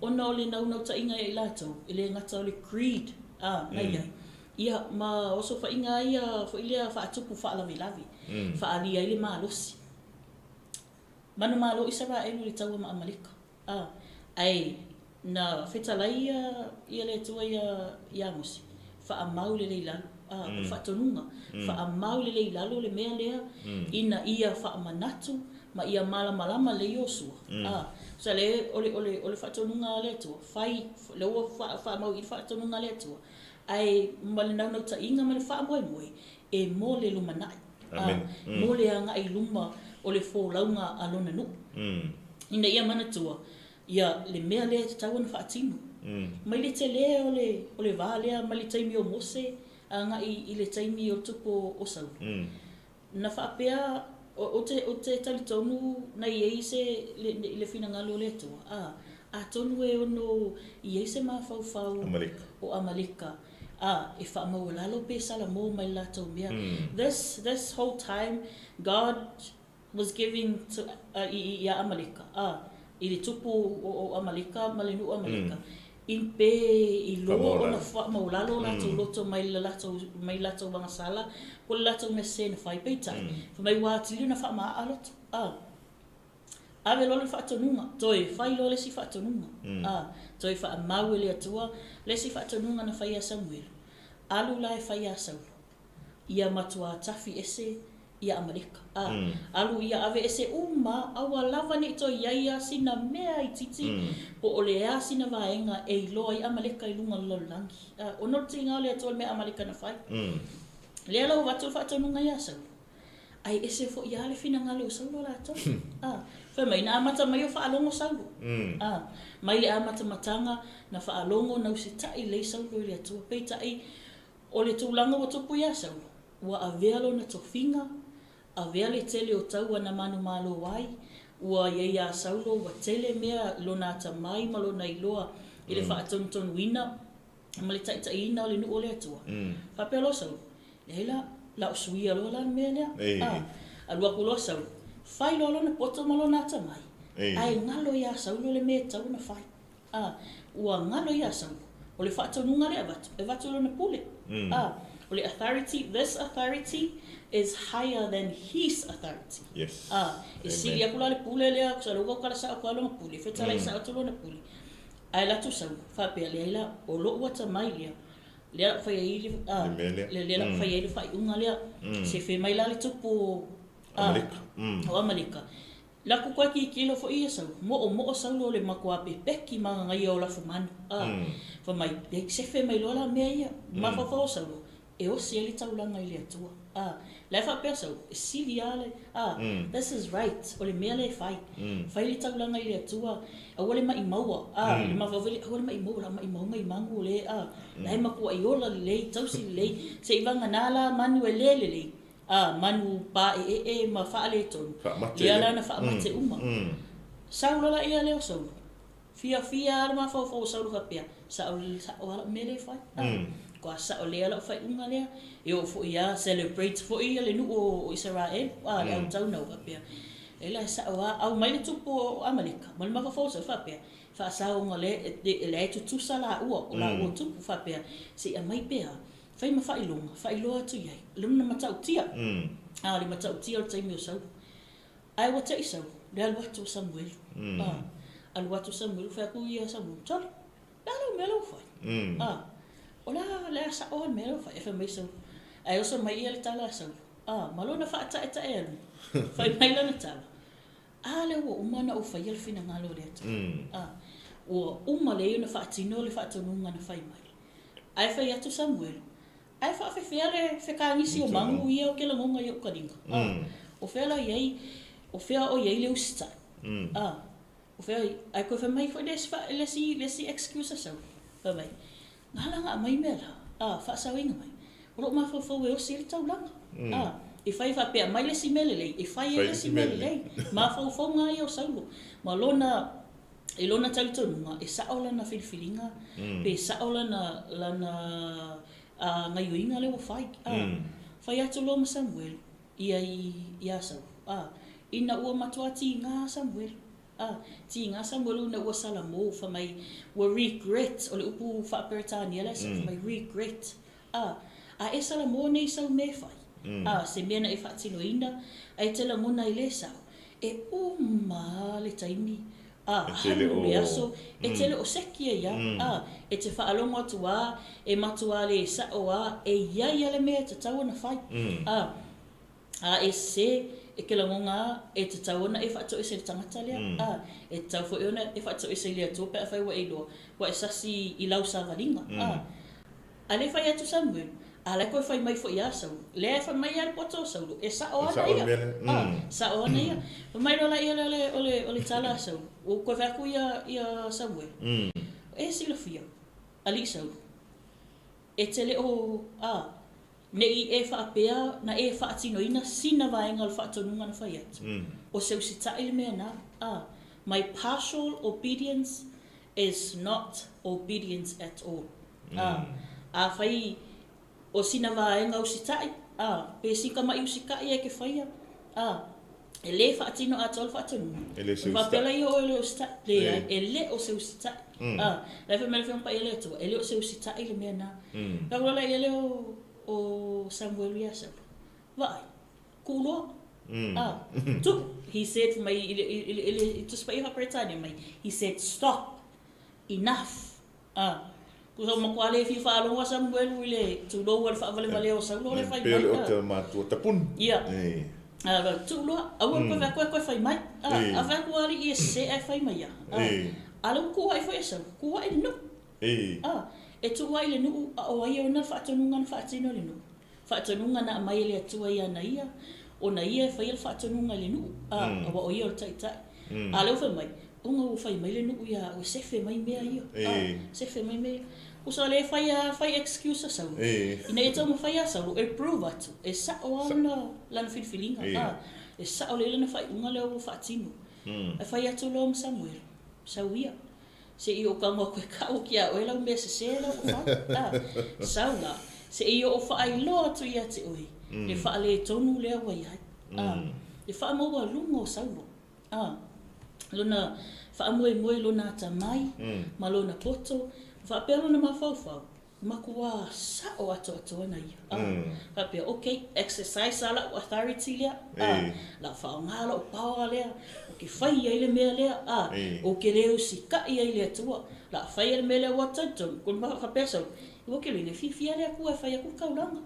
Ona o le nau ta inga e lato. I le ngata o le creed. Nai ai. Ia ma oso wha inga ia fo ilia wha atupu whaalawe lawe. Whaali ai le malosi. Manu malo Israelu le taua ma Amaleka. Ai na whetalai ia le tua ia musi. Wha amau le lalo. Whaatonunga. Wha amau le lalo le mea lea. Ina ia wha amanatu. Ma ia malama le Yosua. So le ole whaatonunga le tua. Whai, le ua whaamau I whaatonunga le tua. Ai male nau ta inga male whaamoe. E mo le lumanai. Mo le anga I luma o le fōlaunga alona nu. Ina ia manatua. Ia le mea le tau na whaatinu. Mai le te le o le vālea, mai le taimi o Mose. Anga I le taimi o tupo o sau. Na whaapea o te talitonu na ieise le finangalo le toa. A tonu e ono ieise ma fau o Amaleka. E whaamau lalo pe salamo mai lato mea. This whole time God was giving to ia Amaleka. I le tupu o Amaleka, malenu Amaleka. In pe I loa ona whaamau lalo lato loto mai lato wangasala. Ko lato me se na whai peitai. Mai wātili na whaamaa aloto. Awe lole whaatonunga. Toi, whai lole si whaatonunga. Toi whaamau ele atua. Le si whaatonunga na whai a Samuelu. Alu lai whai a Saulo. Ia matua tafi ese ia Amaleka. Alu ia ave ese uma awa lava ne to iaia sina mea I titi. Po ole ea sina vaenga e loa I Amaleka I lunga lolangi. Ono tinga ole atua mea Amaleka na whai. Lea lau watu whaatonunga ia Saulo. Ai ese fo ia le finangalo o Saulo la to. Whai mai na amata mai o whaalongo Saulo. Mai le amata matanga na whaalongo na usitai le Saulo le atua. Peitai o le tūlanga wa tupu ia Saulo. Ua avealo na tofinga. Aveale tele o taua na manu malo wai. Ua ia Saulo wa tele mea lona ata mai ma lona iloa. I le whaatonton wina. Ma le taitaina o le nu o le atua. Whapelo Saulo. Leila, la usuia lo la mea lea. Alua kuloa Saulo. Whai lolo na poto malo nata mai. Ai ngalo ia Saulo le mea tau na whai. Ua ngalo ia Saulo. O le whaatonunga le avatu. E vatu lo na pule. O le authority, this authority is higher than his authority. Yes. E sili akula le pule lea. Kusa logo kala sa akua lo na pule. Fetala isa atu lo na pule. ai la tu sau fa pe le la o lo wata mai le fa ye le la fa ye fa unga le se fe mai la le tupu Amerika la ku kwa ki kilo fo ia sau mo sau lo le makua pe peki ma ngai o la fuman fa mai se fe mai lo la me ia ma fa fo sau e o se le taulanga ile atua la fa pe sau siliale this is right o le me le fai le taulanga ile atua o le mai maua le ma fa vele o le mai maua mai mangu le la ma ku ai ola le tausi le se ivanga nala manuele le manu pa ma fa le ton ia la na fa mate uma saulo la ia le saulo fia ma fa saulo fa pia sa o me le fai ko sa o le la fa unga le e o fo ia celebrate fo ia le nu o Israel le au tau no fa pia e la sa o au mai le tupo Amerika mal ma fa sa fa pia fa sa o le le tu sala o la o tu fa pia si a mai pia fai ma fai longa tu ia luna matau tia le matau tia o tai meu sau ai wa tai sau le al watu Samuelu al watu Samuelu fa ku ia Samuelu tol la lo melo fai ola le sa o melo fai fa mai sau ai o sa mai ia le tala sau malona fa ta e fai mai la tala le wo umana o fai al fina ngalo le o umale na fa tino le fa tonu ngana fai mai ai fai atu Samuelu ai fa fe fele fe ka nisi o mangu ia o ke la ngonga ia o kadinga o fela iai o fea o iai le usta o fea ai ko fe mai fo lesi excuse sa fa mai ngala nga mai mela fa sa winga mai o lo ma fo e o sir tau langa e fai fa pe mai lesi mele e fai lesi mele ma fo nga ia o saulo ma lona talitonu e sa ola na filfilinga pe sa ola na ngai uinga le o fai atu lo Samuel ia sau ina ua matua ti nga Samuel ti nga Samuel na ua salamo fa mai wa regret o le upu fa peretania le sa mai regret e salamo nei sau me fai se mena e fa tino ina ai tela mona ile sau e le taimi so e tele o sekia ia e te whaalonga tua e matua le sa oa e ia le mea te tau na fai e se e ke langonga e te tau na e whaato e se tangata lea e tau fo eona e whaato e se lea tua pe a whai wa e loa wa e sasi i lau sa valinga a le whai atu Samuel ala ko fai mai fo ia sau le fa mai al poto sau e sa o na ia sa o na ia mai no la ia le tala sau o ko fa ku ia Samuel e silofia ali sau e tele o ne e fa pea na e fa tino ina sina va engal fa tonu ngana fa ia o seu sita ile me na my partial obedience is not obedience at all a fai o sina vaenga o sitai pe sika mai usikai e ke faia e le fa tino atol fa tonu fa pela yo le o sitai le o se sitai la fa mel fa pa ele to ele o se sitai le mena la la ele o Samuel ya sa vai kulo tu he said for my it just by Britania mai he said stop enough kusa makwale fi fa lo Samuel wile tu lo wal fa vale o sa lo le fai mai o te matu tapun ia tu lo awon ko fai mai ava ko ali e se e fai mai alo ko ai foi sa ko ai no e tu ai le no o ai ona fa tonu ngan fa tino le no fa tonu ngan na mai le tu ai na ia o na ia fai le fa tonu ngan le no o o ia tai tai alo fa mai o fai mai le no ia o se fe mai me ia se fe mai me usa le fai excuse sa ina e tamo fai sa e prove atu e sa o la na filfilinga e sa o le na fai unga le o fatino e fai atu lo Samuel sa ia se i o ka mo ko ka o kia o la me se la o fa sa la se i o fai lo atu ia te oi le fa le tonu le wa ia le fa mo wa lungo sa lo lona fa mo lona ta mai malona poto fa pelo na mafau makua sa o ato na ia. Ka pe okay, exercise ala authority lea. La fa ngala o power lea. O ke fai ai le mea lea. O ke leo si ka ai le tua. La fai le mea lea wataton. Kun ma ka pesa. O ke le fifia lea ku fai ku kaulanga.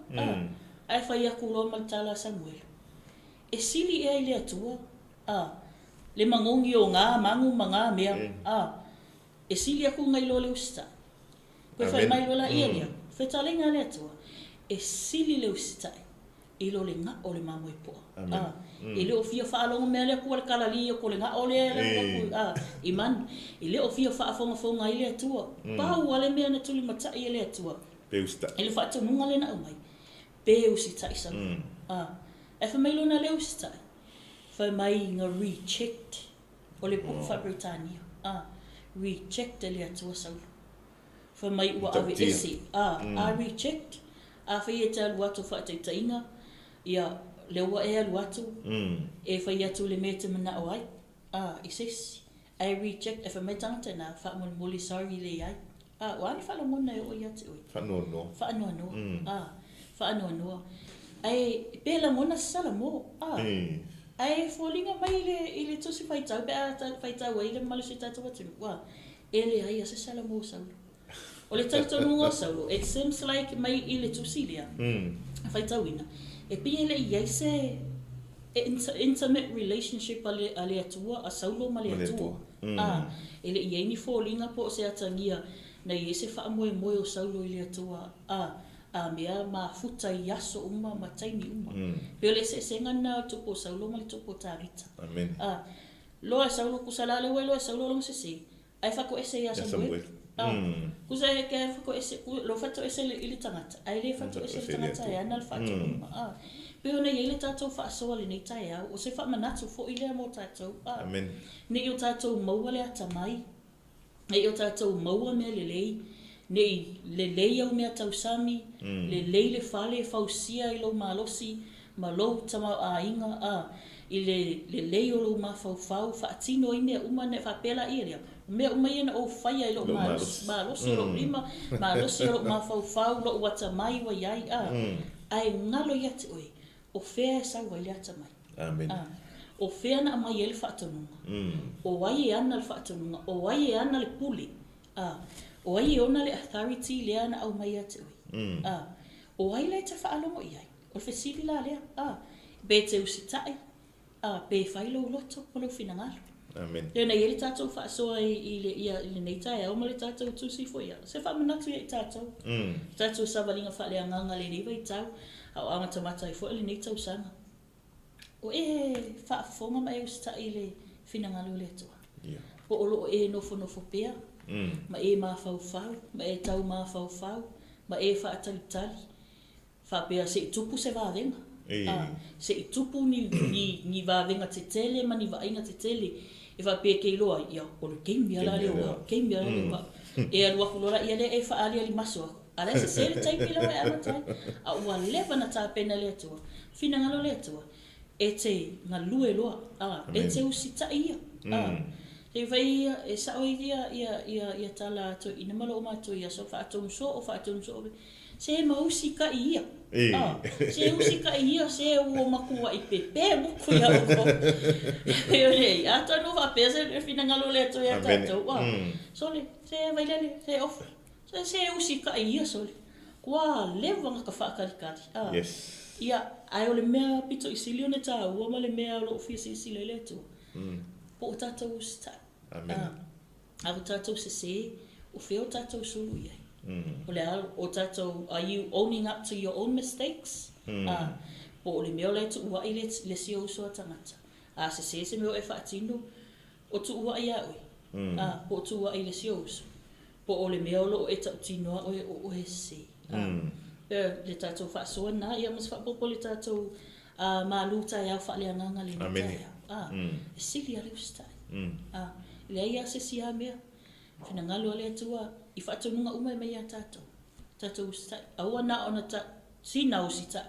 Ai fai ku lo maltala Samuelu. E sili ai le tua. Le mangongi o ngā mangu manga mea. E sili aku ngai lo le usta. Koe whai mai lola ia lia. Whai talenga lea tua. E sili leo sitai. I lo le ngā o le mamo i poa. I leo fia whaalonga mea lea kua le kalali o ko le ngā o lea. I man. I leo fia whaafonga i lea tua. Pau ale mea na tuli matai i lea tua. Peu sitai. I le whaatonunga le na umai. Peu sitai sa. E whai mai lona leo sitai. Whai mai ngā rechecked. O le puku wha Britania. Rechecked lea tua saulu. Fa mai ua ave ese rechecked whai e te alu atu whaataitainga ia lewa e alu atu e whai atu le mea te mana o ai i sesi ai reject e wha mai tangata nā wha muli sorry le ai wani whala mona e o i atu whaanoa noa ai pēla mona sala mo ai fōlinga mai i le tusi whaitau pe a whaitau ai le malusi tātou atu ele ai a se sala mo saulu. O le tautonunga saulu, it seems like mai i le tusilia. Whaitauina. E pia le iai se intimate relationship a le atua, a saulo ma le atua. E le iai ni fōlinga po se atangia na i se whaamoe moe o saulo i le atua. A mea ma futa i aso uma, ma taimi uma. Pio le se ngana o tupo saulo ma le tupo tarita. Amen. Loa saulo kusalale wai loa saulo longa se. Ai whako ese i asa moe. Kusa e ke fako ese lo fato ese le tangata ai le fato ese le tangata e ana le fato pero na ele tato fa so le nei TAEAO o se fa manatu fo ile mo tato amen ne yo tato mo le atamai ne yo tato mo me le lei nei le lei o me tau sami le lei le fale fausia i lo malosi malo tama ainga i le lei o lo ma fau fa atino ine uma ne fa pela ile me uma ina o faia i lo malosi lo lima malosi lo ma fau lo wata mai wa yai ai ngalo yati oi o fea sa wa yata mai amen o fea na mai ele fa atonunga o wai ana le fa atonunga o wai ana le puli o wai ona le authority le ana au mai yati oi o wai le te fa alongo iai o fe sili la le be te usitai pe failo loto o lo finangalo amen le na ele tatou fa so i le nei TAEAO ma le tatou tusi fo ia se fa manatu i tatou savalinga fa le nganga le nei vai tau au anga tamata i fo le nei tau sanga o fa fonga mai o sta i le finangalo le to o lo no fo pea ma ma fau ma tau ma fau ma fa tali fa pea se tupu se va venga se tupu ni va venga te tele ma ni va inga te tele e va pe ke loa ia o le game ala le e alua kulola ia le e fa ali ali maso ala se tai pila e ala tai a wa leva na ta pena le tua fina ngalo le tua e te ngalue loa e te usita ia e vai e sa o ia tala to ina malo ma to ia so fa atum so se mausika ia se usika ia se o makua i pepe buku ia o e ata no va pese e fina ngalo le to ia tato so le se vailele se off se usika ia so le kwa leva nga ka fa kalikati yes ia ai o le mea pito i silione ta o ma le mea lo ofisi silele to po tato usta amen a tato se o feo tato sulu ia o tato, are you owning up to your own mistakes? Po le meo le tu ua i le si o so tangata. Se meo e whaatino o tu ua i aoi. Po tu ua i le si o so. Po o le meo lo e tau tinoa o e se. Le tato whaasoa na, ia mas whaapopo le tato MALØ TAEAO whaaleanganga le TAEAO. E sili a le ustai. Le aia se si a mea. Finangalo le atua i whaatonunga umai mai a tatou usita aua na ona ta sina usita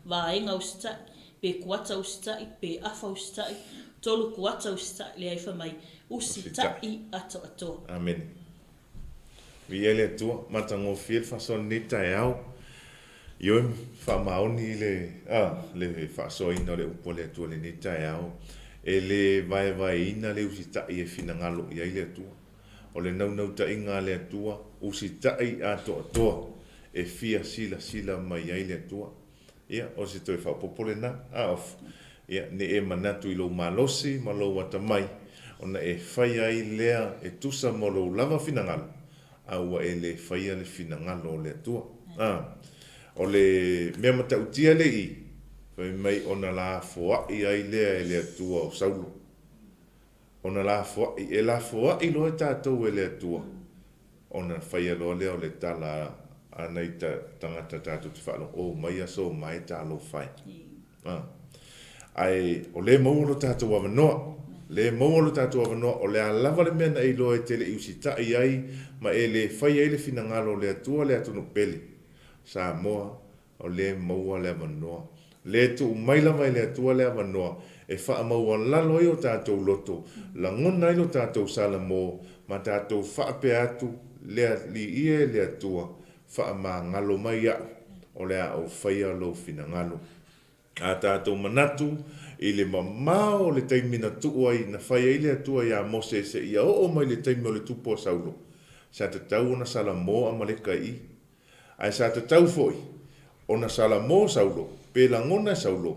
vaenga usita pe kuata usita pe afa usita tolu kuata usita le ai mai usita i ato amen Vailele tua matango fiel fason ni TAEAO. Yo fa maoni le fa so ina le upole tua le ni TAEAO. Ele vai ina le usita e finangalo ia ile tua. O le nau ta inga le tua usita I ato e fia sila mai ia le tua. Ia o se toi fa popole na of. Ia ne e manatu I lo malosi malo wata mai. Ona e fai ai lea e tusa mo lo lava finangalo. Aua e le faia le finangalo o le tua. O le mea matautia le I. Fai mai ona la foai ai lea e le tua o saulo. Ona la foai, e la foai lo e tātou e le tua. Ona faia lo lea o le tala anai tangata tātou te whaano. O mai aso mai tālo fai. Ai, o le maua lo tātou awanoa. Le maua tātou awanoa o le alawa le mena I loa e tele I usita I ai ma e le whai e le finangalo le atua le atunu pele. Sa moa o le maua le awanoa. Le tu umaila mai le atua le awanoa e wha maua lalo I o tātou loto. La ngona I lo tātou sala mo ma tātou wha pe atu le li ie le atua wha ma ngalo mai au o le a o whai alo finangalo. A tātou manatu I le mamao le taimina tuu ai na whai ai le atua ia mose se ia o mai le taimio le tupo saulo. Sa te tau ona sala mo a maleka I. Ai sa te tau foi ona sala mo saulo, pe la ngona saulo,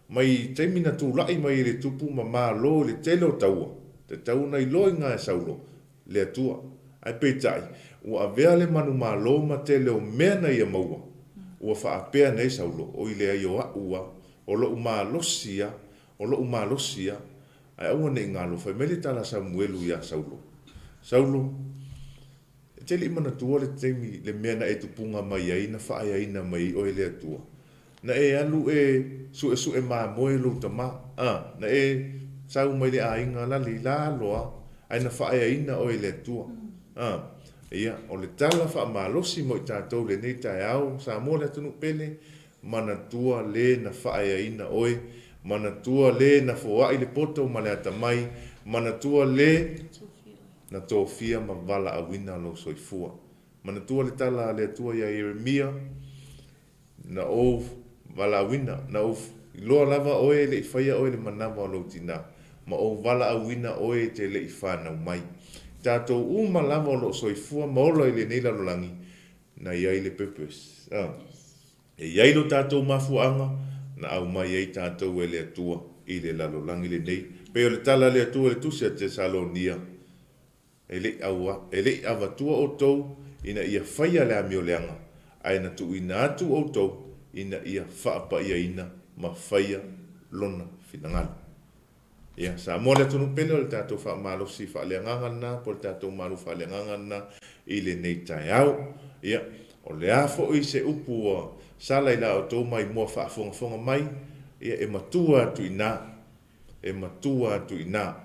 mai taimina tu lai mai le tupu MALØ le tele o taua. Te tau na I loi ngā saulo le atua. Ai pe tai, ua avea le manu MALØ ma tele o mea na ia maua. Ua whaapea nei saulo, o I le ai o ua, o lo umalosia, ai aua nei ngalo fai mele tala Samuelu ia Saulo. Saulo, te li mana tua le teimi le mea na e tupunga mai ai na whaai ai na mai o le atua. Na e alu e maa moe lo tama, na e sau mai le a inga lali la loa, ai na whaai ai na o le atua. Ia, o le tala wha malosi mo I tātou le nei TAEAO, sa mo le tunu pele, mana tua le na whaai ai na oe, mana tua le na foa I le poto ma le atamai, mana tua le na tōwhia ma wala awina lo soifua. Mana tua le tala le tua ia Yeremia, na o wala awina, na o loa lava oe le whaia oe le manawa lo tina, ma o wala awina oe te le whanau mai. Tātou uma lava lo soifua maola I le neila lo langi, na iai le purpose. E iai lo tātou mafuanga, na au mai ei tātou e le atua I le lalo langi le nei. Peo le tala le atua le tusia te Salonia. E le avatua o tou ina ia whaia le amio leanga. Ai na tu ina atu o tou ina ia whaapa ia ina ma whaia lona finangalo. Ia, sa mo le tunu pele o le tātou wha malosi FAALEAGAGA na, po le tātou malu FAALEAGAGA na I le nei TAEAO. Ia, o le afo I se upu sala I la o tō mai mua whaafonga mai, ia e matua atu ina.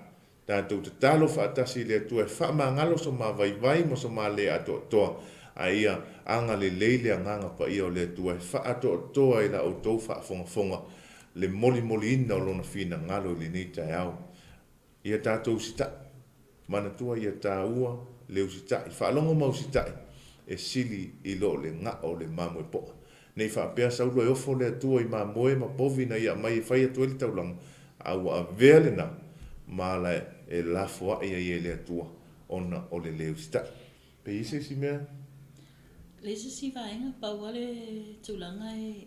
Tātou te talo whaatasi le atua e whaamangalo so ma vai mo so ma le ato toa. A ia anga le leile anganga pa ia o le atua e whaato toa I la o tō whaafonga. Le moli ina o lona fina ngalo I le nei TAEAO. Ia tātou usita. Mana tua ia tāua le usitai. Whaalongo ma usitai. E sili I lo le ngā o le mamu e poa. Nei whaapea saulo e ofo le atua I mamoe ma povi na ia mai e whai atua I le taulang. Aua a vele na mala e lafoa ia I le atua ona o le leo sita. Pe ise si mea? Le ise si vaenga paua le taulanga e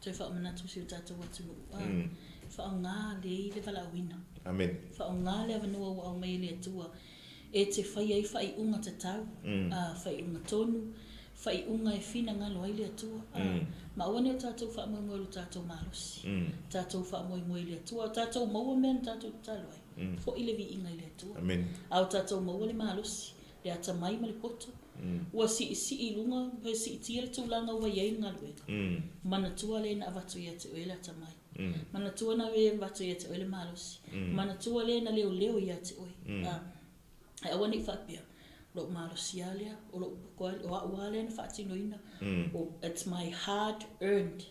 toi whaamanatu si o tātou atunu. Whaonga le walawina. Amen. Whaonga le awanua o au mai le atua. E te whai ai whai unga tatau, whai unga tonu, whai unga e whina ngalo ai le atua. Ma awane o tātou whaamoe lo tātou malosi. Tātou whaamoe le atua. Tātou maua mea tātou talo ai. Fo ile vi inga I le atua. Amen. Au tātou maua le malosi. Le ata mai ma le poto. Ua si I lunga, he si I tia le tūlanga ua iei ngalo e. Mana tua le na avatu ia te oe le ata mai. Mana tua na we avatu ia te oe le malosi. Mana tua le na leo ia te oe. Ai awane I whapea. Lo malosi alea, o lo koale, o aua alea na whaatino ina. It's my hard earned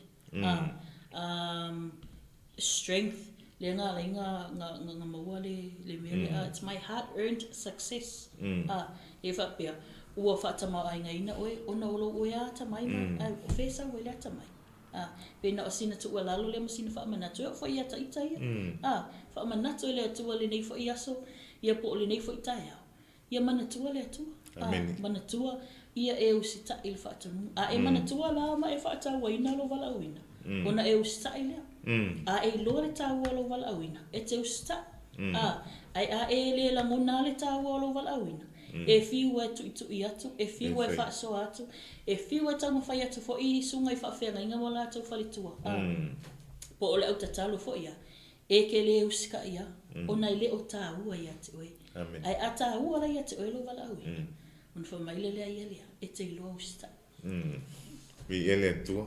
strength. Le ngā maua le mele. It's my hard earned success. E whapea. ua whaatama ai ngaina oe, ona olo oe a tamai ma, o whesa oe lea tamai. Pena o sina tu ua lalo lea masina whaamanatu, e o whai ata ita ia. Whaamanatu e lea tua le nei whai aso, ia po o le nei whai TAEAO. Ia manatua lea tua. Manatua, ia e usita il whaatanu. E manatua la ma e whaatawa ina lo wala uina. Ona e usita i lea. E loa le tāua lo wala uina. E te usita. E le la mona le tāua lo wala uina. E fiua e tu i atu, e fiua e whaaso atu, e fiua e tau mawhai atu fo i sunga i whaafenga inga wala atu whalitua. Po ole au tatalo fo ia, e ke le usika ia, ona i le o tāua i atu oe. Ai a tāua la i atu oe lo wala uina. Ona wha maile lea ia lea, e te iloa usita. Vi ele atua.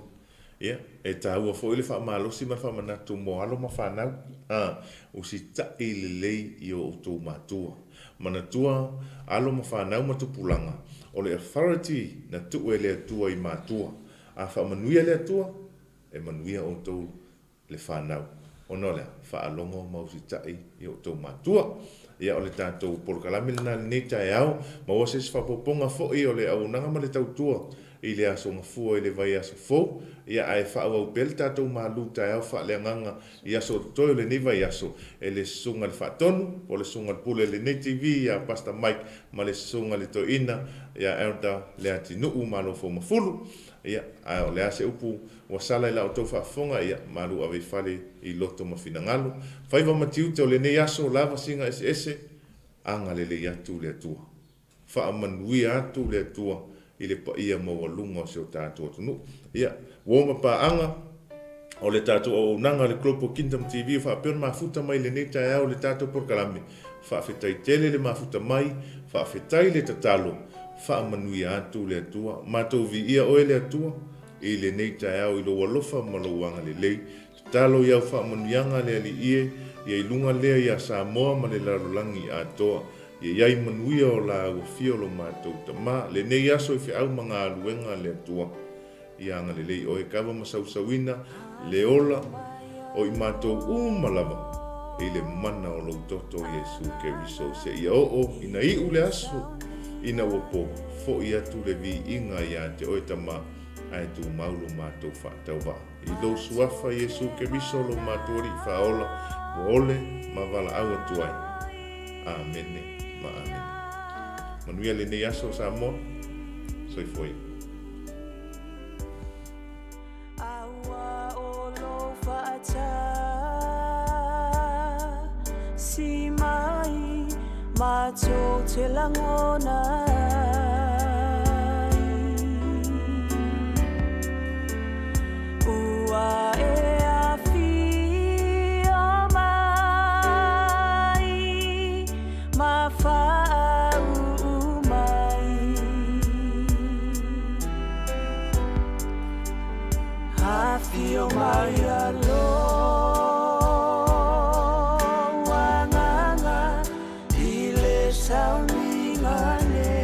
Ia, e tāua fo ile whaamalosi ma whaamanatu mo alo ma whanau. Usita i le lei i o tō mātua. Manatua alo ma whanau ma tupulanga. O le authority na tu e le atua i mātua. A whaamanuia le atua, e manuia o tō le whanau. Ono lea, whaalongo ma usita i o tō mātua. Ia o le tātou polokalami lana le nei TAEAO, ma wases whapoponga fo i o le au nanga ma le tautua. I le aso ngafua i le vai aso fo, ia ai whaawau pel tātou MALØ TAEAO whaaleanganga i aso toi le nei vai aso, e le sunga le whaatonu, o le sunga le pule le nei TV, ia Pastor Mike, ma le sunga le toina, ia elda le ati nuu malo fo mafulu, ia ai o le ase upu, wasala i la o tau whaafonga, ia MALØ ave whale i loto mawhinangalo, whaiva matiu te o le nei aso lava singa ese, anga le le atu le atua, whaamanui atu le atua, i le pa ia mawalunga o se o tātua tunu. Ia, woma paanga, o le tātua o nanga le Global Kingdom TV, whaapena mafuta mai le nei TAEAO le tātua porkalami. Whaafetai tele le mafuta mai, whaafetai le tatalo, whaamanui atu le atua, mātou vi ia oe le atua, i le nei TAEAO i lo walofa malauanga le lei, tatalo iau whaamanuianga le ali ie, ia ilunga lea ia Samoa ma le larolangi atoa, ia iai manuia o la ua lo mātou tama, le nei aso i whiau mga aluenga le atua. Ia anga le lei o e kawa masausawina, le ola o i mātou umalawa, i le mana o lau toto Yesu Keriso se ia o ina i ule aso, ina wapo, fo i atu le vi inga ia te o e tama, ai tu maulu mātou whaatau wa. I lo suafa Yesu Keriso lo mātou ri whaola, ole ma wala au atuai. Amen. Amen. Manuia le nei aso sa mo, soi foi. Awa o lo fa'ata, si mai, mato te langona. Ua e afi o mai, ma fa'au mai. Afi o mai alo, wanganga, i le sauninga ne.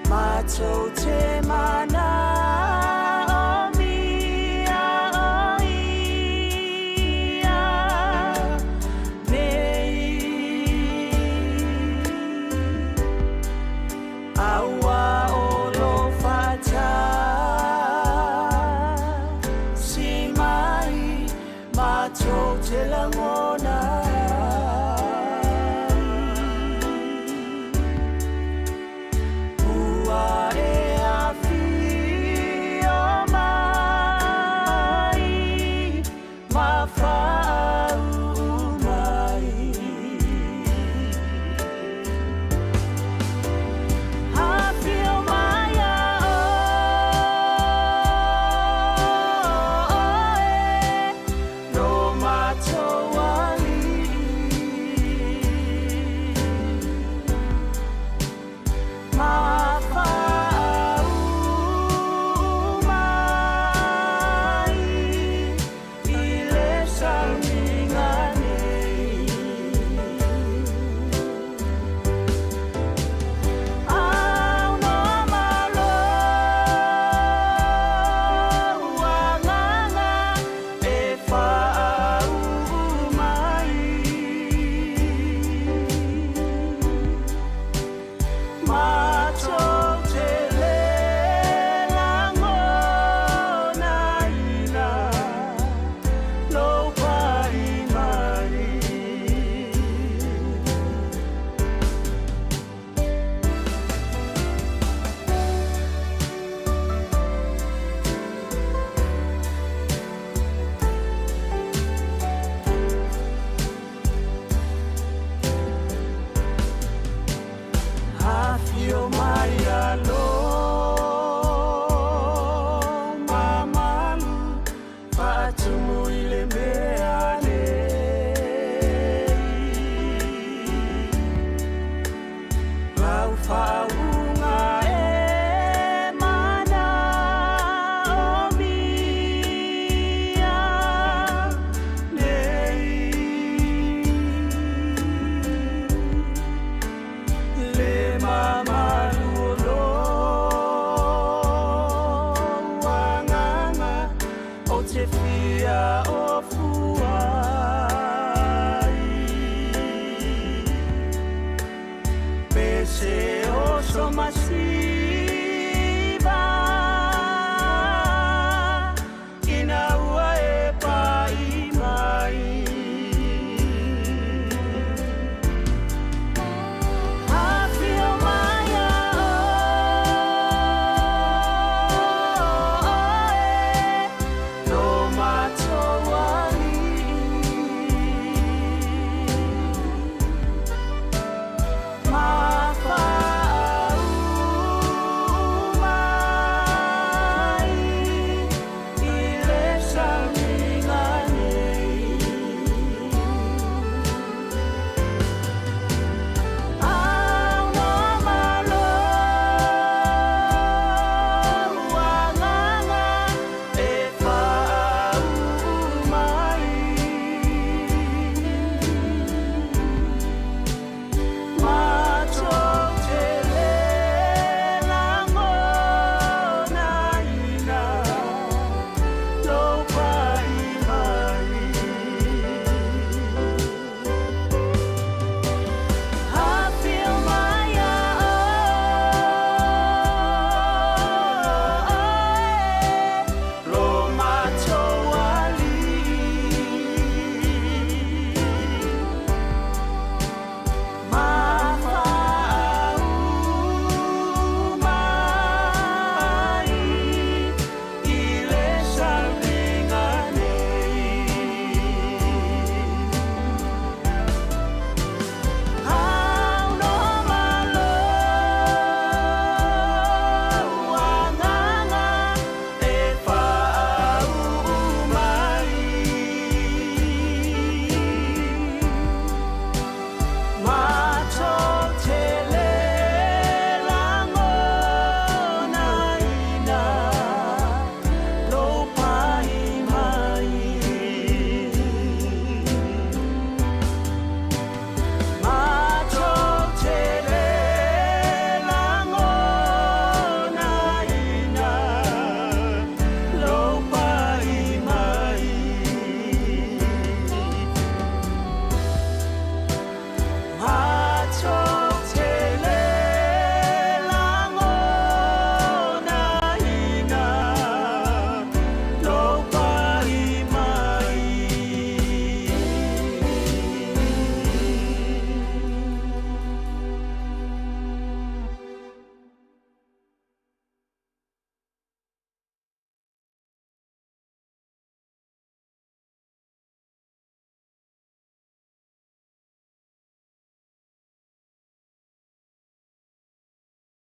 Matou te mana o mia o ia nei. Awa o lo fata, si mai matou te langona. Ua e afi Se o so masi